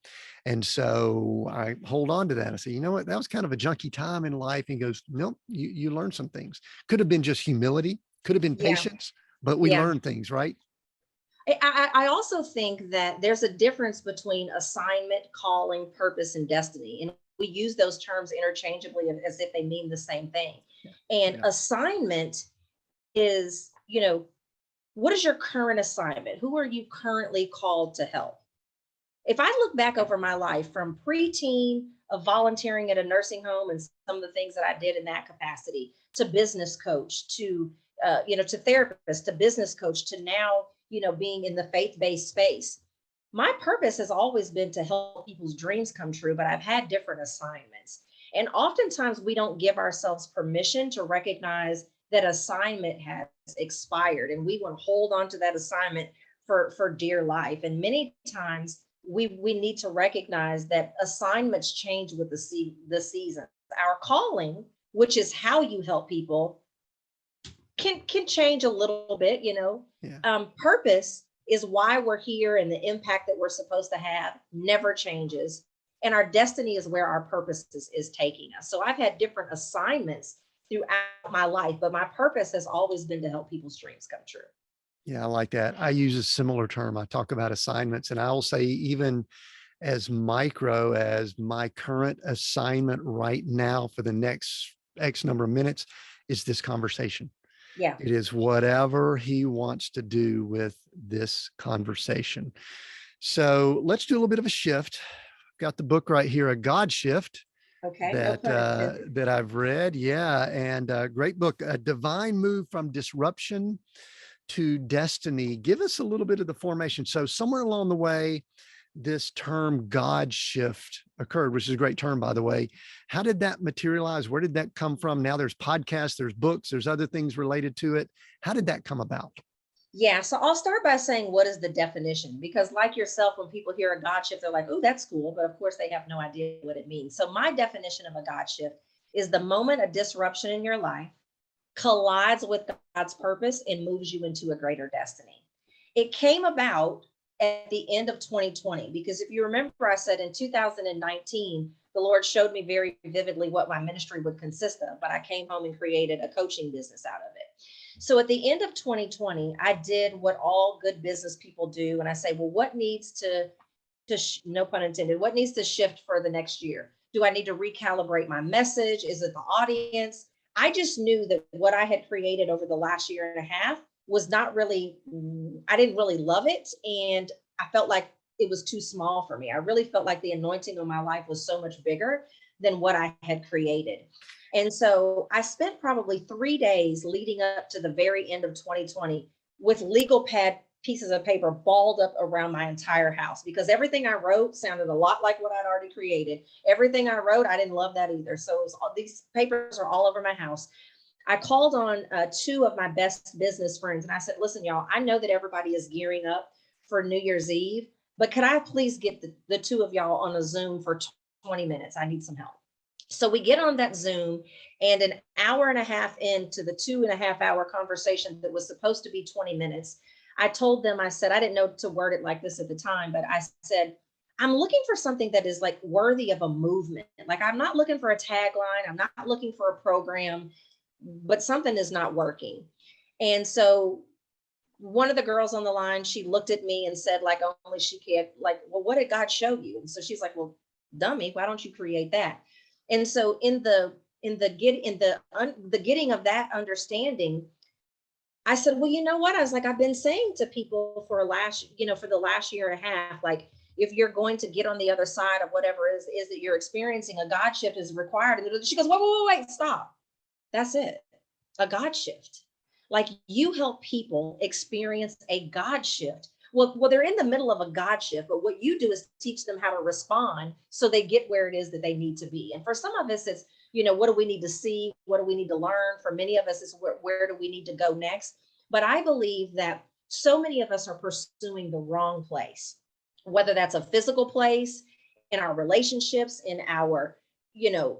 And so I hold on to that. I say, you know what, that was kind of a junky time in life. And he goes, nope, you learned some things. Could have been just humility, could have been Yeah. patience, but we Yeah. learned things, right? I also think that there's a difference between assignment, calling, purpose, and destiny. And we use those terms interchangeably as if they mean the same thing. And Yeah. assignment is, what is your current assignment? Who are you currently called to help? if I look back over my life from preteen of volunteering at a nursing home and some of the things that I did in that capacity, to business coach, to to therapist, to business coach, to now, being in the faith-based space. My purpose has always been to help people's dreams come true, but I've had different assignments. And oftentimes we don't give ourselves permission to recognize that assignment has expired and we want to hold on to that assignment for dear life. And many times we need to recognize that assignments change with the seasons. Our calling, which is how you help people, can change a little bit. Yeah. Purpose is why we're here, and the impact that we're supposed to have never changes. And our destiny is where our purpose is taking us. So I've had different assignments throughout my life, but my purpose has always been to help people's dreams come true. Yeah, I like that. I use a similar term. I talk about assignments, and I will say, even as micro as my current assignment right now for the next X number of minutes is this conversation. Yeah. It is whatever he wants to do with this conversation. So let's do a little bit of a shift. I've got the book right here, A God Shift, Okay. No that pun intended. that I've read. Yeah, and great book, A Divine Move from Disruption to Destiny. Give us a little bit of the formation. So somewhere along the way, this term God shift occurred, which is a great term, by the way. How did that materialize? Where did that come from? Now there's podcasts, there's books, there's other things related to it. How did that come about? Yeah, so I'll start by saying, what is the definition? Because, like yourself, when people hear a God shift, they're like, oh, that's cool. But of course, they have no idea what it means. So, my definition of a God shift is the moment a disruption in your life collides with God's purpose and moves you into a greater destiny. It came about at the end of 2020, because if you remember, I said in 2019, the Lord showed me very vividly what my ministry would consist of, but I came home and created a coaching business out of it. So at the end of 2020, I did what all good business people do. And I say, well, what needs no pun intended, what needs to shift for the next year? Do I need to recalibrate my message? Is it the audience? I just knew that what I had created over the last year and a half was not really, I didn't really love it. And I felt like it was too small for me. I really felt like the anointing on my life was so much bigger than what I had created. And so I spent probably 3 days leading up to the very end of 2020 with legal pad pieces of paper balled up around my entire house, because everything I wrote sounded a lot like what I'd already created. Everything I wrote, I didn't love that either. So these papers are all over my house. I called on two of my best business friends and I said, listen, y'all, I know that everybody is gearing up for New Year's Eve, but could I please get the two of y'all on a Zoom for 20 minutes? I need some help. So we get on that Zoom, and an hour and a half into the 2.5 hour conversation that was supposed to be 20 minutes, I told them, I said, I didn't know to word it like this at the time, but I said, I'm looking for something that is like worthy of a movement. Like, I'm not looking for a tagline. I'm not looking for a program, but something is not working. And so one of the girls on the line, she looked at me and said, like, only she can, like, well, what did God show you? And so she's like, well, dummy, why don't you create that? And so the getting of that understanding, I said, well, you know what? I was like, I've been saying to people for the last year and a half, like, if you're going to get on the other side of whatever is that you're experiencing, a God shift is required. And she goes, wait, stop. That's it. A God shift. Like, you help people experience a God shift. Well, they're in the middle of a God shift, but what you do is teach them how to respond so they get where it is that they need to be. And for some of us, it's, what do we need to see? What do we need to learn? For many of us, it's where do we need to go next? But I believe that so many of us are pursuing the wrong place, whether that's a physical place, in our relationships, in our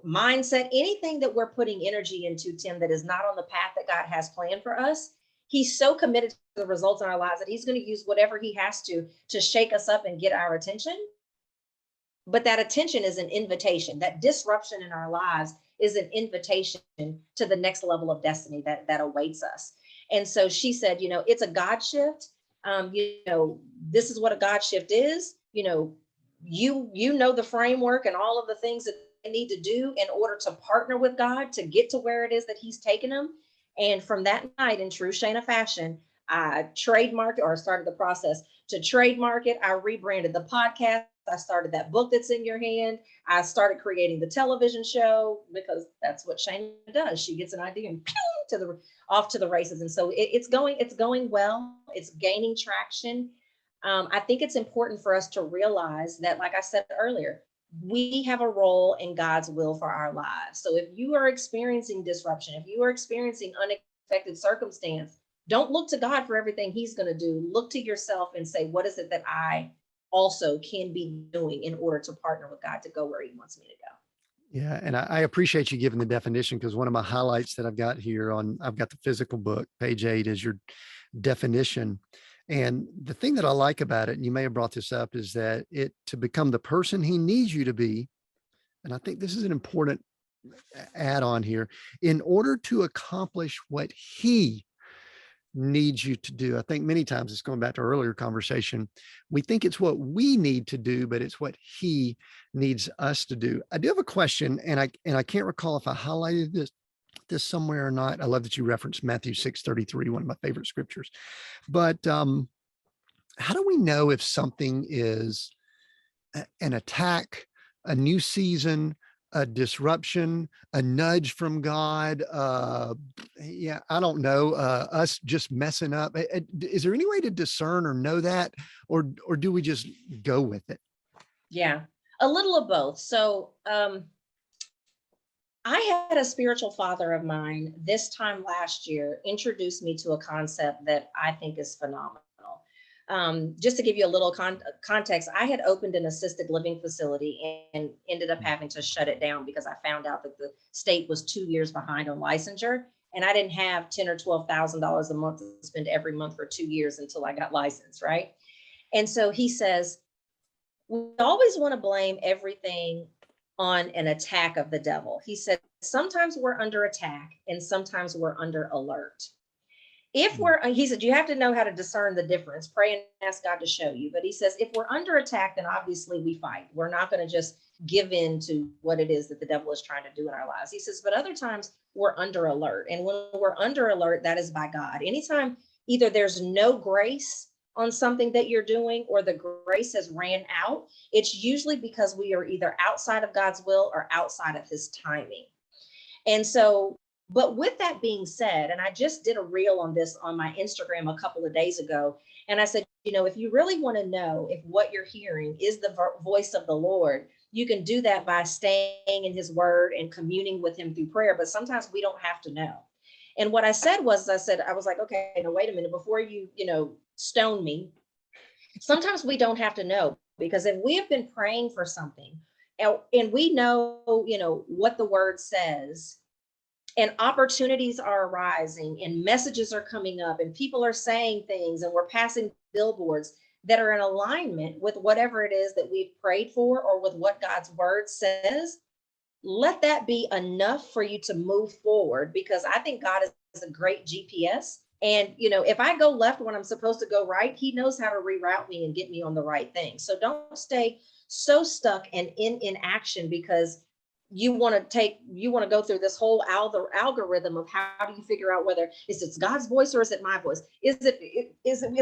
mindset, anything that we're putting energy into, Tim, that is not on the path that God has planned for us. He's so committed to the results in our lives that he's going to use whatever he has to shake us up and get our attention. But that attention is an invitation. That disruption in our lives is an invitation to the next level of destiny that awaits us. And so she said, it's a God shift. This is what a God shift is. You know the framework and all of the things that they need to do in order to partner with God to get to where it is that he's taken them. And from that night, in true Shayna fashion, I trademarked, or started the process to trademark it. I rebranded the podcast. I started that book that's in your hand. I started creating the television show because that's what Shayna does. She gets an idea and pew, off to the races. And so it's going well. It's gaining traction. I think it's important for us to realize that, like I said earlier, we have a role in God's will for our lives. So if you are experiencing disruption, if you are experiencing unexpected circumstance, don't look to God for everything he's going to do. Look to yourself and say, what is it that I also can be doing in order to partner with God to go where he wants me to go? Yeah. And I appreciate you giving the definition, because one of my highlights that I've got here I've got the physical book, page 8 is your definition. And the thing that I like about it, and you may have brought this up, is that to become the person he needs you to be. And I think this is an important add on here, in order to accomplish what he needs you to do. I think many times, it's going back to our earlier conversation, we think it's what we need to do, but it's what he needs us to do. I do have a question, and I can't recall if I highlighted this somewhere or not. I love that you referenced Matthew 6:33, one of my favorite scriptures. But how do we know if something is an attack, a new season, a disruption, a nudge from God? Yeah, I don't know. Us just messing up. Is there any way to discern or know that, or do we just go with it? Yeah, a little of both. So I had a spiritual father of mine this time last year introduce me to a concept that I think is phenomenal. Just to give you a little context, I had opened an assisted living facility and ended up having to shut it down because I found out that the state was 2 years behind on licensure, and I didn't have $10,000 or $12,000 a month to spend every month for 2 years until I got licensed, right? And so he says, we always want to blame everything on an attack of the devil. He said, sometimes we're under attack and sometimes we're under alert. He said, you have to know how to discern the difference, pray and ask God to show you. But he says, if we're under attack, then obviously we fight. We're not going to just give in to what it is that the devil is trying to do in our lives. He says, but other times we're under alert. And when we're under alert, that is by God. Anytime either there's no grace on something that you're doing or the grace has ran out, it's usually because we are either outside of God's will or outside of his timing. And so, but with that being said, and I just did a reel on this on my Instagram a couple of days ago, and I said, if you really want to know if what you're hearing is the voice of the Lord, you can do that by staying in his word and communing with him through prayer. But sometimes we don't have to know. And what I said was, I was like, okay, no, wait a minute, before you, stone me. Sometimes we don't have to know, because if we have been praying for something and we know, what the word says, and opportunities are arising and messages are coming up and people are saying things and we're passing billboards that are in alignment with whatever it is that we've prayed for or with what God's word says, let that be enough for you to move forward, because I think God is a great GPS. And, if I go left when I'm supposed to go right, he knows how to reroute me and get me on the right thing. So don't stay so stuck and in inaction because you want to go through this whole algorithm of how do you figure out whether it's God's voice or is it my voice? Is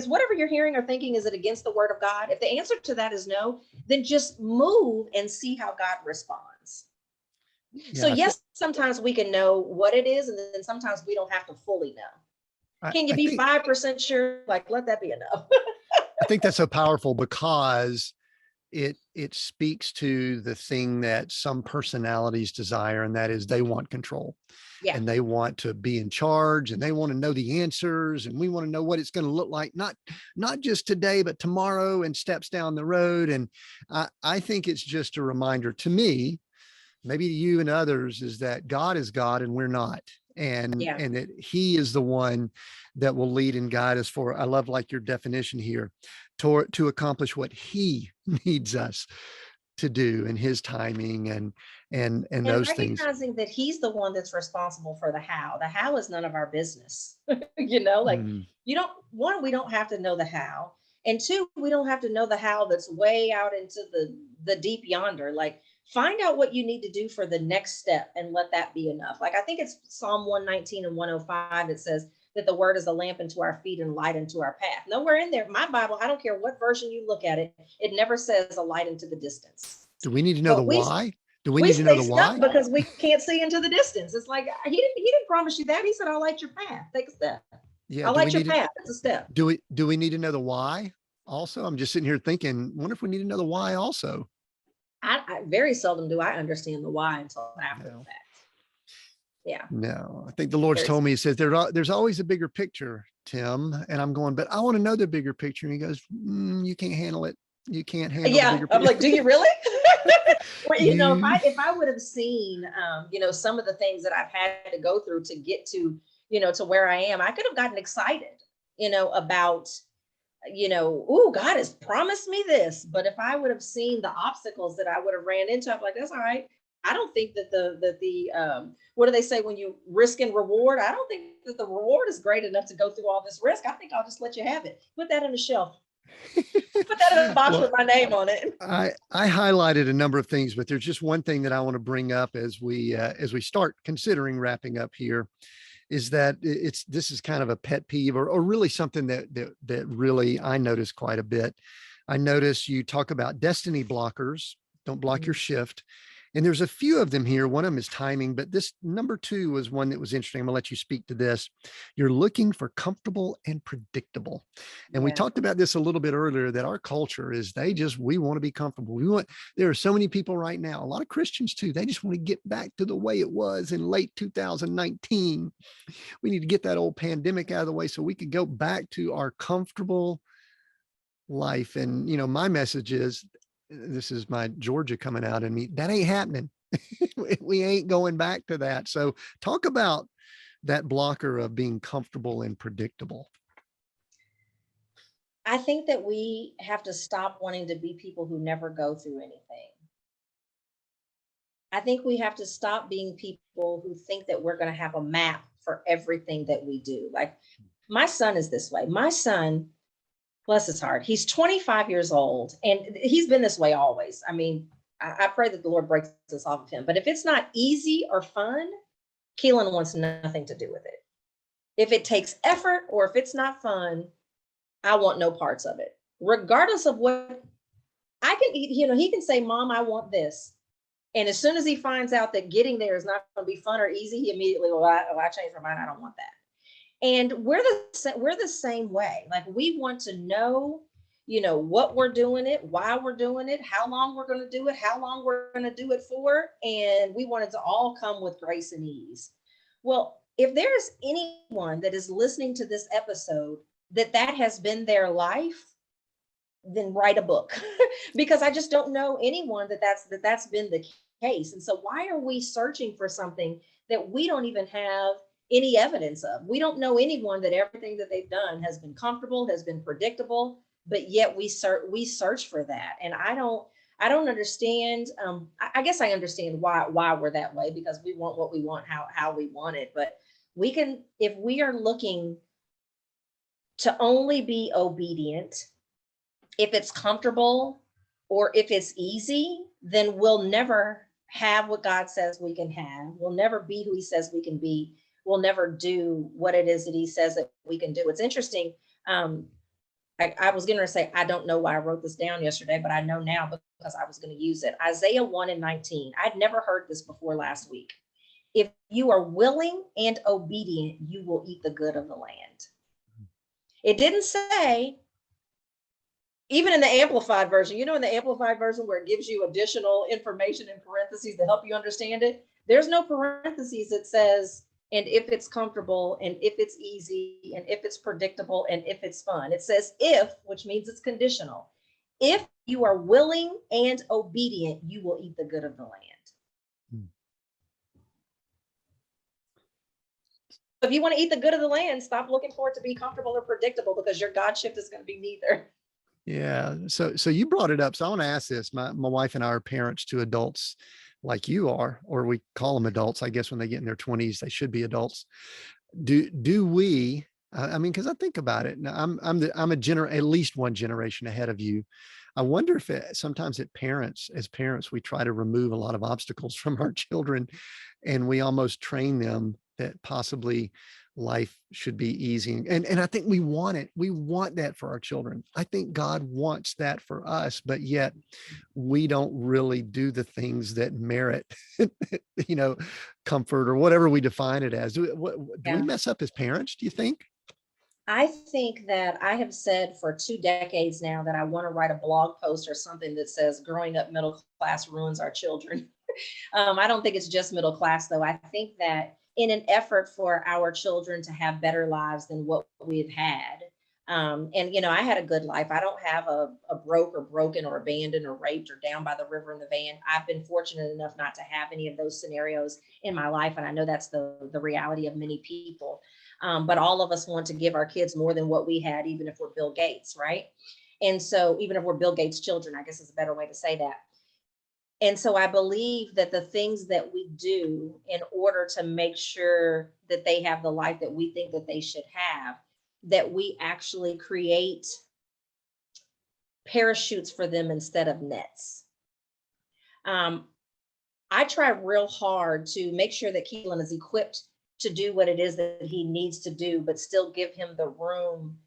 whatever you're hearing or thinking, is it against the word of God? If the answer to that is no, then just move and see how God responds. Yeah, so yes, sometimes we can know what it is, and then sometimes we don't have to fully know. Can you be 5% sure? Like, let that be enough. I think that's so powerful, because it speaks to the thing that some personalities desire, and that is they want control. Yeah. And they want to be in charge, and they want to know the answers, and we want to know what it's going to look like, not just today, but tomorrow and steps down the road. And I think it's just a reminder to me, maybe to you and others, is that God is God and we're not. And that he is the one that will lead and guide us I love, like, your definition here, to accomplish what he needs us to do in his timing and those things. Recognizing that he's the one that's responsible for the how. The how is none of our business. we don't have to know the how. And two, we don't have to know the how that's way out into the deep yonder. Like, find out what you need to do for the next step and let that be enough. Like, I think it's Psalm 119 and 105 that says, that the word is a lamp unto our feet and light unto our path. Nowhere in there, my Bible, I don't care what version you look at it, it never says a light into the distance. Do we need to know the But why? Do we we need to know stay the stuck why? because we can't see into the distance. It's like he didn't promise you that. He said, I'll light your path. Take a step. Yeah. I'll Do we light your need to, path. It's a step. do we need to know the why also? I'm just sitting here thinking, wonder if we need to know the why also. I very seldom do I understand the why until after the No. fact. Yeah. No, I think the Lord's Very told me, he says, there's always a bigger picture, Tim. And I'm going, but I want to know the bigger picture. And he goes, you can't handle it. You can't handle the Yeah, bigger I'm picture. like, do you really? Well, You, if I would have seen, some of the things that I've had to go through to get to, to where I am, I could have gotten excited, about, oh, God has promised me this. But if I would have seen the obstacles that I would have ran into, I'm like, that's all right. I don't think that what do they say when you risk and reward? I don't think that the reward is great enough to go through all this risk. I think I'll just let you have it. Put that on the shelf. Put that in a box well, with my name on it. I highlighted a number of things, but there's just one thing that I want to bring up as we start considering wrapping up here, is that this is kind of a pet peeve, or really something that really I notice quite a bit. I notice you talk about destiny blockers, don't block your shift. And there's a few of them here. One of them is timing, but this number 2 was one that was interesting. I'm gonna let you speak to this. You're looking for comfortable and predictable. And we Yeah. talked about this a little bit earlier, that our culture is we want to be comfortable. There are so many people right now, a lot of Christians too. They just want to get back to the way it was in late 2019. We need to get that old pandemic out of the way so we could go back to our comfortable life. And, my message is, this is my Georgia coming out in me, that ain't happening. We ain't going back to that. So talk about that blocker of being comfortable and predictable. I think that we have to stop wanting to be people who never go through anything. I think we have to stop being people who think that we're going to have a map for everything that we do. Like, my son is this way. My son, bless his heart, he's 25 years old and he's been this way always. I mean, I pray that the Lord breaks this off of him. But if it's not easy or fun, Keelan wants nothing to do with it. If it takes effort or if it's not fun, I want no parts of it. Regardless of what I can, he can say, Mom, I want this. And as soon as he finds out that getting there is not going to be fun or easy, he immediately, I changed my mind. I don't want that. And we're the same way. Like, we want to know, what we're doing it, why we're doing it, how long we're going to do it, how long we're going to do it for. And we want it to all come with grace and ease. Well, if there's anyone that is listening to this episode that has been their life, then write a book. Because I just don't know anyone that's been the case. And so why are we searching for something that we don't even have any evidence of? We don't know anyone that everything that they've done has been comfortable, has been predictable, but yet we search for that. And I don't understand. I guess I understand why we're that way, because we want what we want, how we want it. But we can, if we are looking to only be obedient, if it's comfortable or if it's easy, then we'll never have what God says we can have. We'll never be who he says we can be. We'll never do what it is that he says that we can do. It's interesting. I was going to say, I don't know why I wrote this down yesterday, but I know now because I was going to use it. Isaiah 1:19. I'd never heard this before last week. If you are willing and obedient, you will eat the good of the land. It didn't say, even in the amplified version, in the amplified version where it gives you additional information in parentheses to help you understand it, there's no parentheses that says, and if it's comfortable, and if it's easy, and if it's predictable, and if it's fun. It says if, which means it's conditional. If you are willing and obedient, you will eat the good of the land. If you want to eat the good of the land, stop looking for it to be comfortable or predictable, because your God shift is going to be neither. Yeah. So you brought it up. So I want to ask this. My wife and I are parents to adults like you are, or we call them adults. I guess when they get in their 20s, they should be adults. Do we, I mean, cause I think about it. Now I'm at least one generation ahead of you. I wonder if sometimes as parents, we try to remove a lot of obstacles from our children, and we almost train them that possibly life should be easy. And I think we want it. We want that for our children. I think God wants that for us, but yet we don't really do the things that merit, you know, comfort or whatever we define it as. Do we Yeah. mess up as parents, do you think? I think that I have said for 2 decades now that I want to write a blog post or something that says growing up middle class ruins our children. I don't think it's just middle class, though. I think that in an effort for our children to have better lives than what we've had, and I had a good life. I don't have a broke or broken or abandoned or raped or down by the river in the van. I've been fortunate enough not to have any of those scenarios in my life, and I know that's the reality of many people. But all of us want to give our kids more than what we had, even if we're Bill Gates, right? And so, even if we're Bill Gates' children, I guess is a better way to say that. And so I believe that the things that we do in order to make sure that they have the life that we think that they should have, that we actually create parachutes for them instead of nets. Um, I try real hard to make sure that Keelan is equipped to do what it is that he needs to do, but still give him the room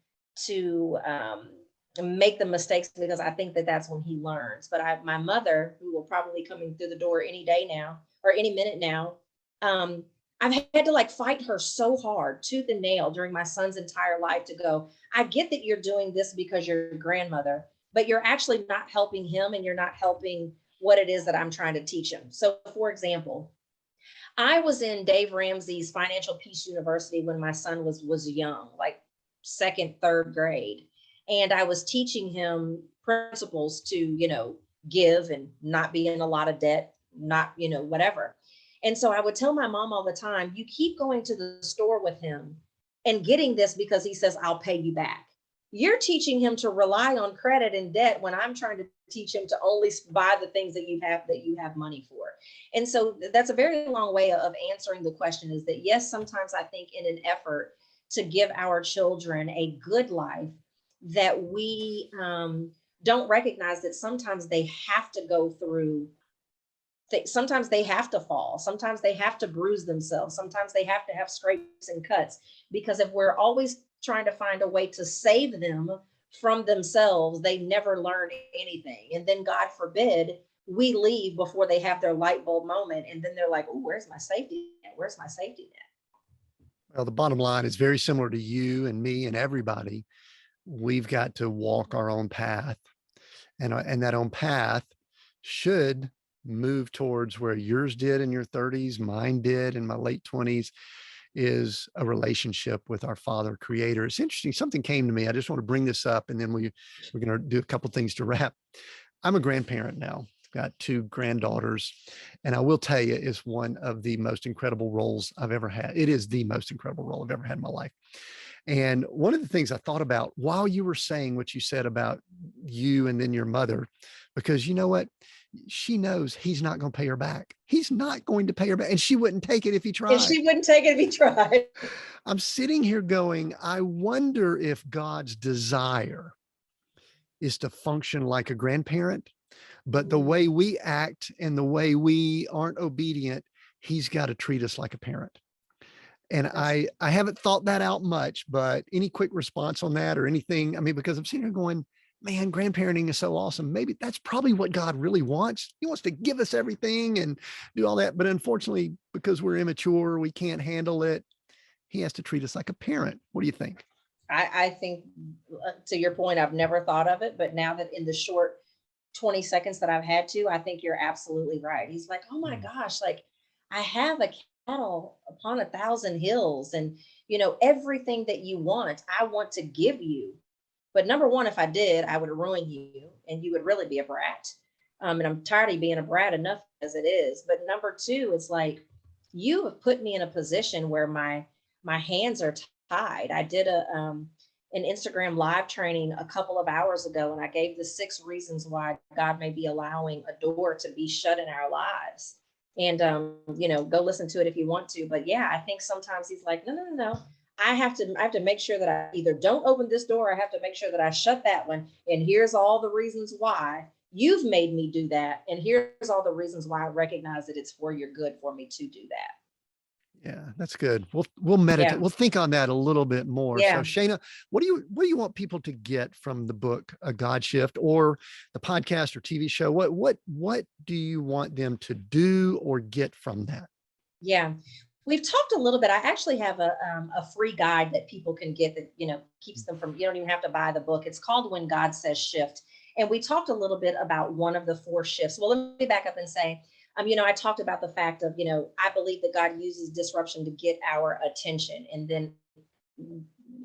to make the mistakes, because I think that that's when he learns. But my mother, who will probably coming through the door any day now or any minute now, um, I've had to like fight her so hard, tooth and nail, during my son's entire life to go, I get that you're doing this because you're your grandmother, but you're actually not helping him and you're not helping what it is that I'm trying to teach him. So, for example, I was in Dave Ramsey's Financial Peace University when my son was young, like second, third grade. And I was teaching him principles to, give and not be in a lot of debt, not, whatever. And so I would tell my mom all the time, you keep going to the store with him and getting this because he says, I'll pay you back. You're teaching him to rely on credit and debt when I'm trying to teach him to only buy the things that you have money for. And so that's a very long way of answering the question, is that yes, sometimes I think in an effort to give our children a good life, that we don't recognize that sometimes they have to go through, sometimes they have to fall, sometimes they have to bruise themselves, sometimes they have to have scrapes and cuts, because if we're always trying to find a way to save them from themselves, they never learn anything. And then, God forbid, we leave before they have their light bulb moment. And then they're like, oh, where's my safety net? Where's my safety net? Well, the bottom line is very similar to you and me and everybody. We've got to walk our own path, and that own path should move towards where yours did in your 30s, mine did in my late 20s, is a relationship with our Father Creator. It's interesting. Something came to me. I just want to bring this up, and then we're going to do a couple things to wrap. I'm a grandparent now. I've got 2 granddaughters, and I will tell you, it's one of the most incredible roles I've ever had. It is the most incredible role I've ever had in my life. And one of the things I thought about while you were saying what you said about you and then your mother, because you know what? She knows he's not going to pay her back. He's not going to pay her back. And she wouldn't take it if he tried. And she wouldn't take it if he tried. I'm sitting here going, I wonder if God's desire is to function like a grandparent, but the way we act and the way we aren't obedient, he's got to treat us like a parent. And I haven't thought that out much, but any quick response on that or anything? I mean, because I'm sitting here going, man, grandparenting is so awesome. Maybe that's probably what God really wants. He wants to give us everything and do all that. But unfortunately, because we're immature, we can't handle it. He has to treat us like a parent. What do you think? I think, to your point, I've never thought of it, but now that in the short 20 seconds that I've had to, I think you're absolutely right. He's like, oh my gosh, like I have a cattle upon 1,000 hills, and everything that you want, I want to give you. But number one, if I did, I would ruin you and you would really be a brat. And I'm tired of being a brat enough as it is. But number two, it's like you have put me in a position where my hands are tied. I did an Instagram live training a couple of hours ago, and I gave the 6 reasons why God may be allowing a door to be shut in our lives. And go listen to it if you want to. But yeah, I think sometimes he's like, no. I have to make sure that I either don't open this door, or I have to make sure that I shut that one. And here's all the reasons why you've made me do that. And here's all the reasons why I recognize that it's for your good for me to do that. Yeah, that's good. We'll meditate. Yeah. We'll think on that a little bit more. So Yeah. Shayna, what do you want people to get from the book A God Shift, or the podcast or TV show? What do you want them to do or get from that? Yeah. We've talked a little bit. I actually have a free guide that people can get that, keeps them from, you don't even have to buy the book. It's called When God Says Shift. And we talked a little bit about one of the four shifts. Well, let me back up and say, I talked about the fact of, I believe that God uses disruption to get our attention. And then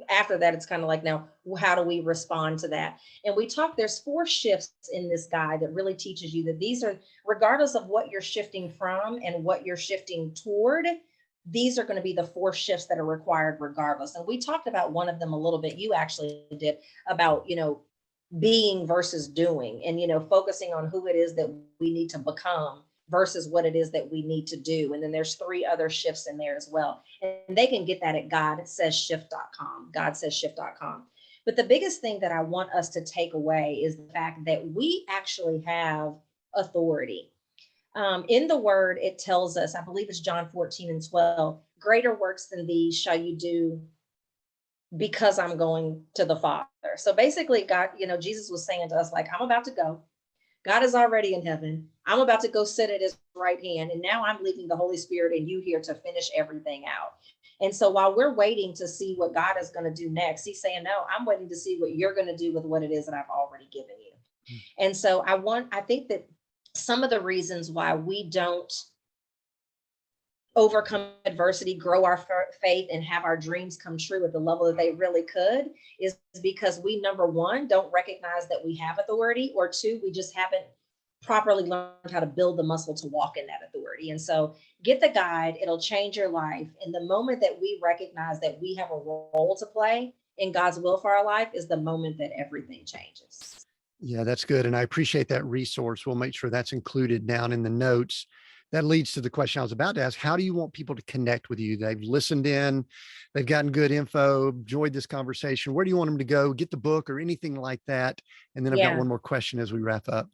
after that, it's kind of like, now, how do we respond to that? And we talked, there's four shifts in this guide that really teaches you that these are, regardless of what you're shifting from and what you're shifting toward, these are going to be the four shifts that are required regardless. And we talked about one of them a little bit. You actually did, about, being versus doing, and, focusing on who it is that we need to become versus what it is that we need to do. And then there's three other shifts in there as well. And they can get that at godsayshift.com, godsayshift.com. But the biggest thing that I want us to take away is the fact that we actually have authority. In the word, it tells us, I believe it's John 14:12, greater works than these shall you do because I'm going to the Father. So basically, God, Jesus was saying to us, like, I'm about to go. God is already in heaven. I'm about to go sit at his right hand. And now I'm leaving the Holy Spirit and you here to finish everything out. And so while we're waiting to see what God is going to do next, he's saying, no, I'm waiting to see what you're going to do with what it is that I've already given you. And so I think that some of the reasons why we don't overcome adversity, grow our faith, and have our dreams come true at the level that they really could is because we, number one, don't recognize that we have authority, or two, we just haven't properly learned how to build the muscle to walk in that authority. And so get the guide, it'll change your life. And the moment that we recognize that we have a role to play in God's will for our life is the moment that everything changes. Yeah, that's good. And I appreciate that resource. We'll make sure that's included down in the notes. That leads to the question I was about to ask. How do you want people to connect with you? They've listened in, they've gotten good info, enjoyed this conversation. Where do you want them to go? Get the book or anything like that? And then I've got Yeah. one more question as we wrap up.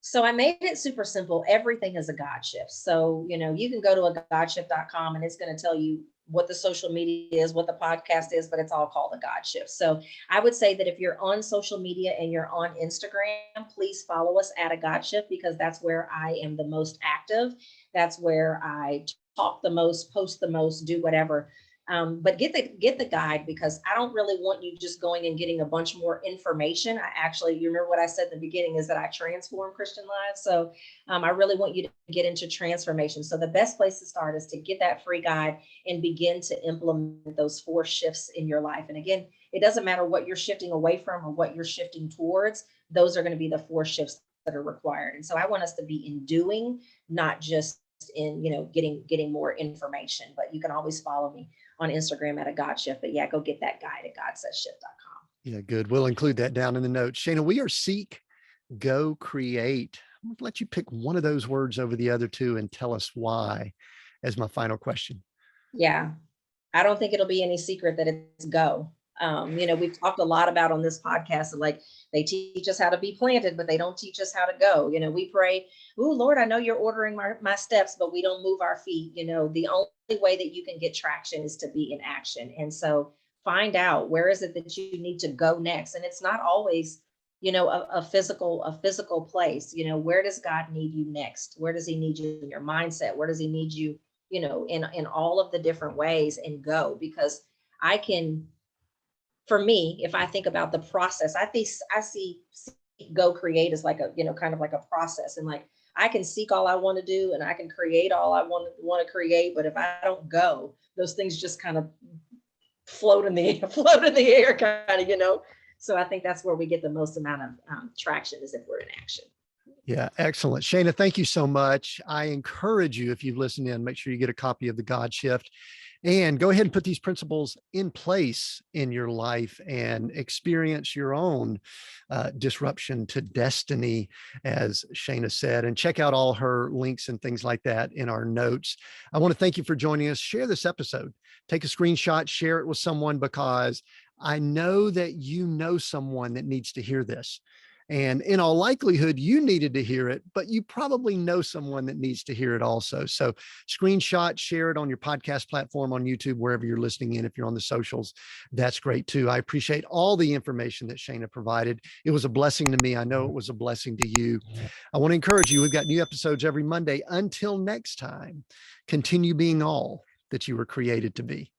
So I made it super simple. Everything is a God shift. So, you can go to a godshift.com and it's going to tell you what the social media is, what the podcast is, but it's all called a God shift. So I would say that if you're on social media and you're on Instagram, please follow us at a God shift, because that's where I am the most active. That's where I talk the most, post the most, do whatever. But get the guide, because I don't really want you just going and getting a bunch more information. I actually, you remember what I said in the beginning is that I transform Christian lives. So I really want you to get into transformation. So the best place to start is to get that free guide and begin to implement those four shifts in your life. And again, it doesn't matter what you're shifting away from or what you're shifting towards. Those are going to be the four shifts that are required. And so I want us to be in doing, not just in, getting more information. But you can always follow me on Instagram at a God Shift. But yeah, go get that guide at godsayshift.com. Yeah, good. We'll include that down in the notes. Shayna, we are seek, go, create. I'm going to let you pick one of those words over the other two and tell us why as my final question. Yeah, I don't think it'll be any secret that it's go. We've talked a lot about on this podcast, like they teach us how to be planted, but they don't teach us how to go. We pray, oh, Lord, I know you're ordering my steps, but we don't move our feet. The only way that you can get traction is to be in action. And so find out, where is it that you need to go next? And it's not always, a physical place. Where does God need you next? Where does he need you in your mindset? Where does he need you, in all of the different ways, and go? Because for me, if I think about the process, I see go create as like a, kind of like a process. And like, I can seek all I want to do and I can create all I want to create. But if I don't go, those things just kind of float in the air, kind of. So I think that's where we get the most amount of traction, is if we're in action. Yeah, excellent. Shayna, thank you so much. I encourage you, if you've listened in, make sure you get a copy of the God Shift and go ahead and put these principles in place in your life and experience your own disruption to destiny, as Shayna said, and check out all her links and things like that in our notes. I want to thank you for joining us. Share this episode, take a screenshot, share it with someone, because I know that you know someone that needs to hear this. And in all likelihood, you needed to hear it, but you probably know someone that needs to hear it also. So screenshot, share it on your podcast platform, on YouTube, wherever you're listening in. If you're on the socials, that's great too. I appreciate all the information that Shayna provided. It was a blessing to me. I know it was a blessing to you. I want to encourage you. We've got new episodes every Monday. Until next time, continue being all that you were created to be.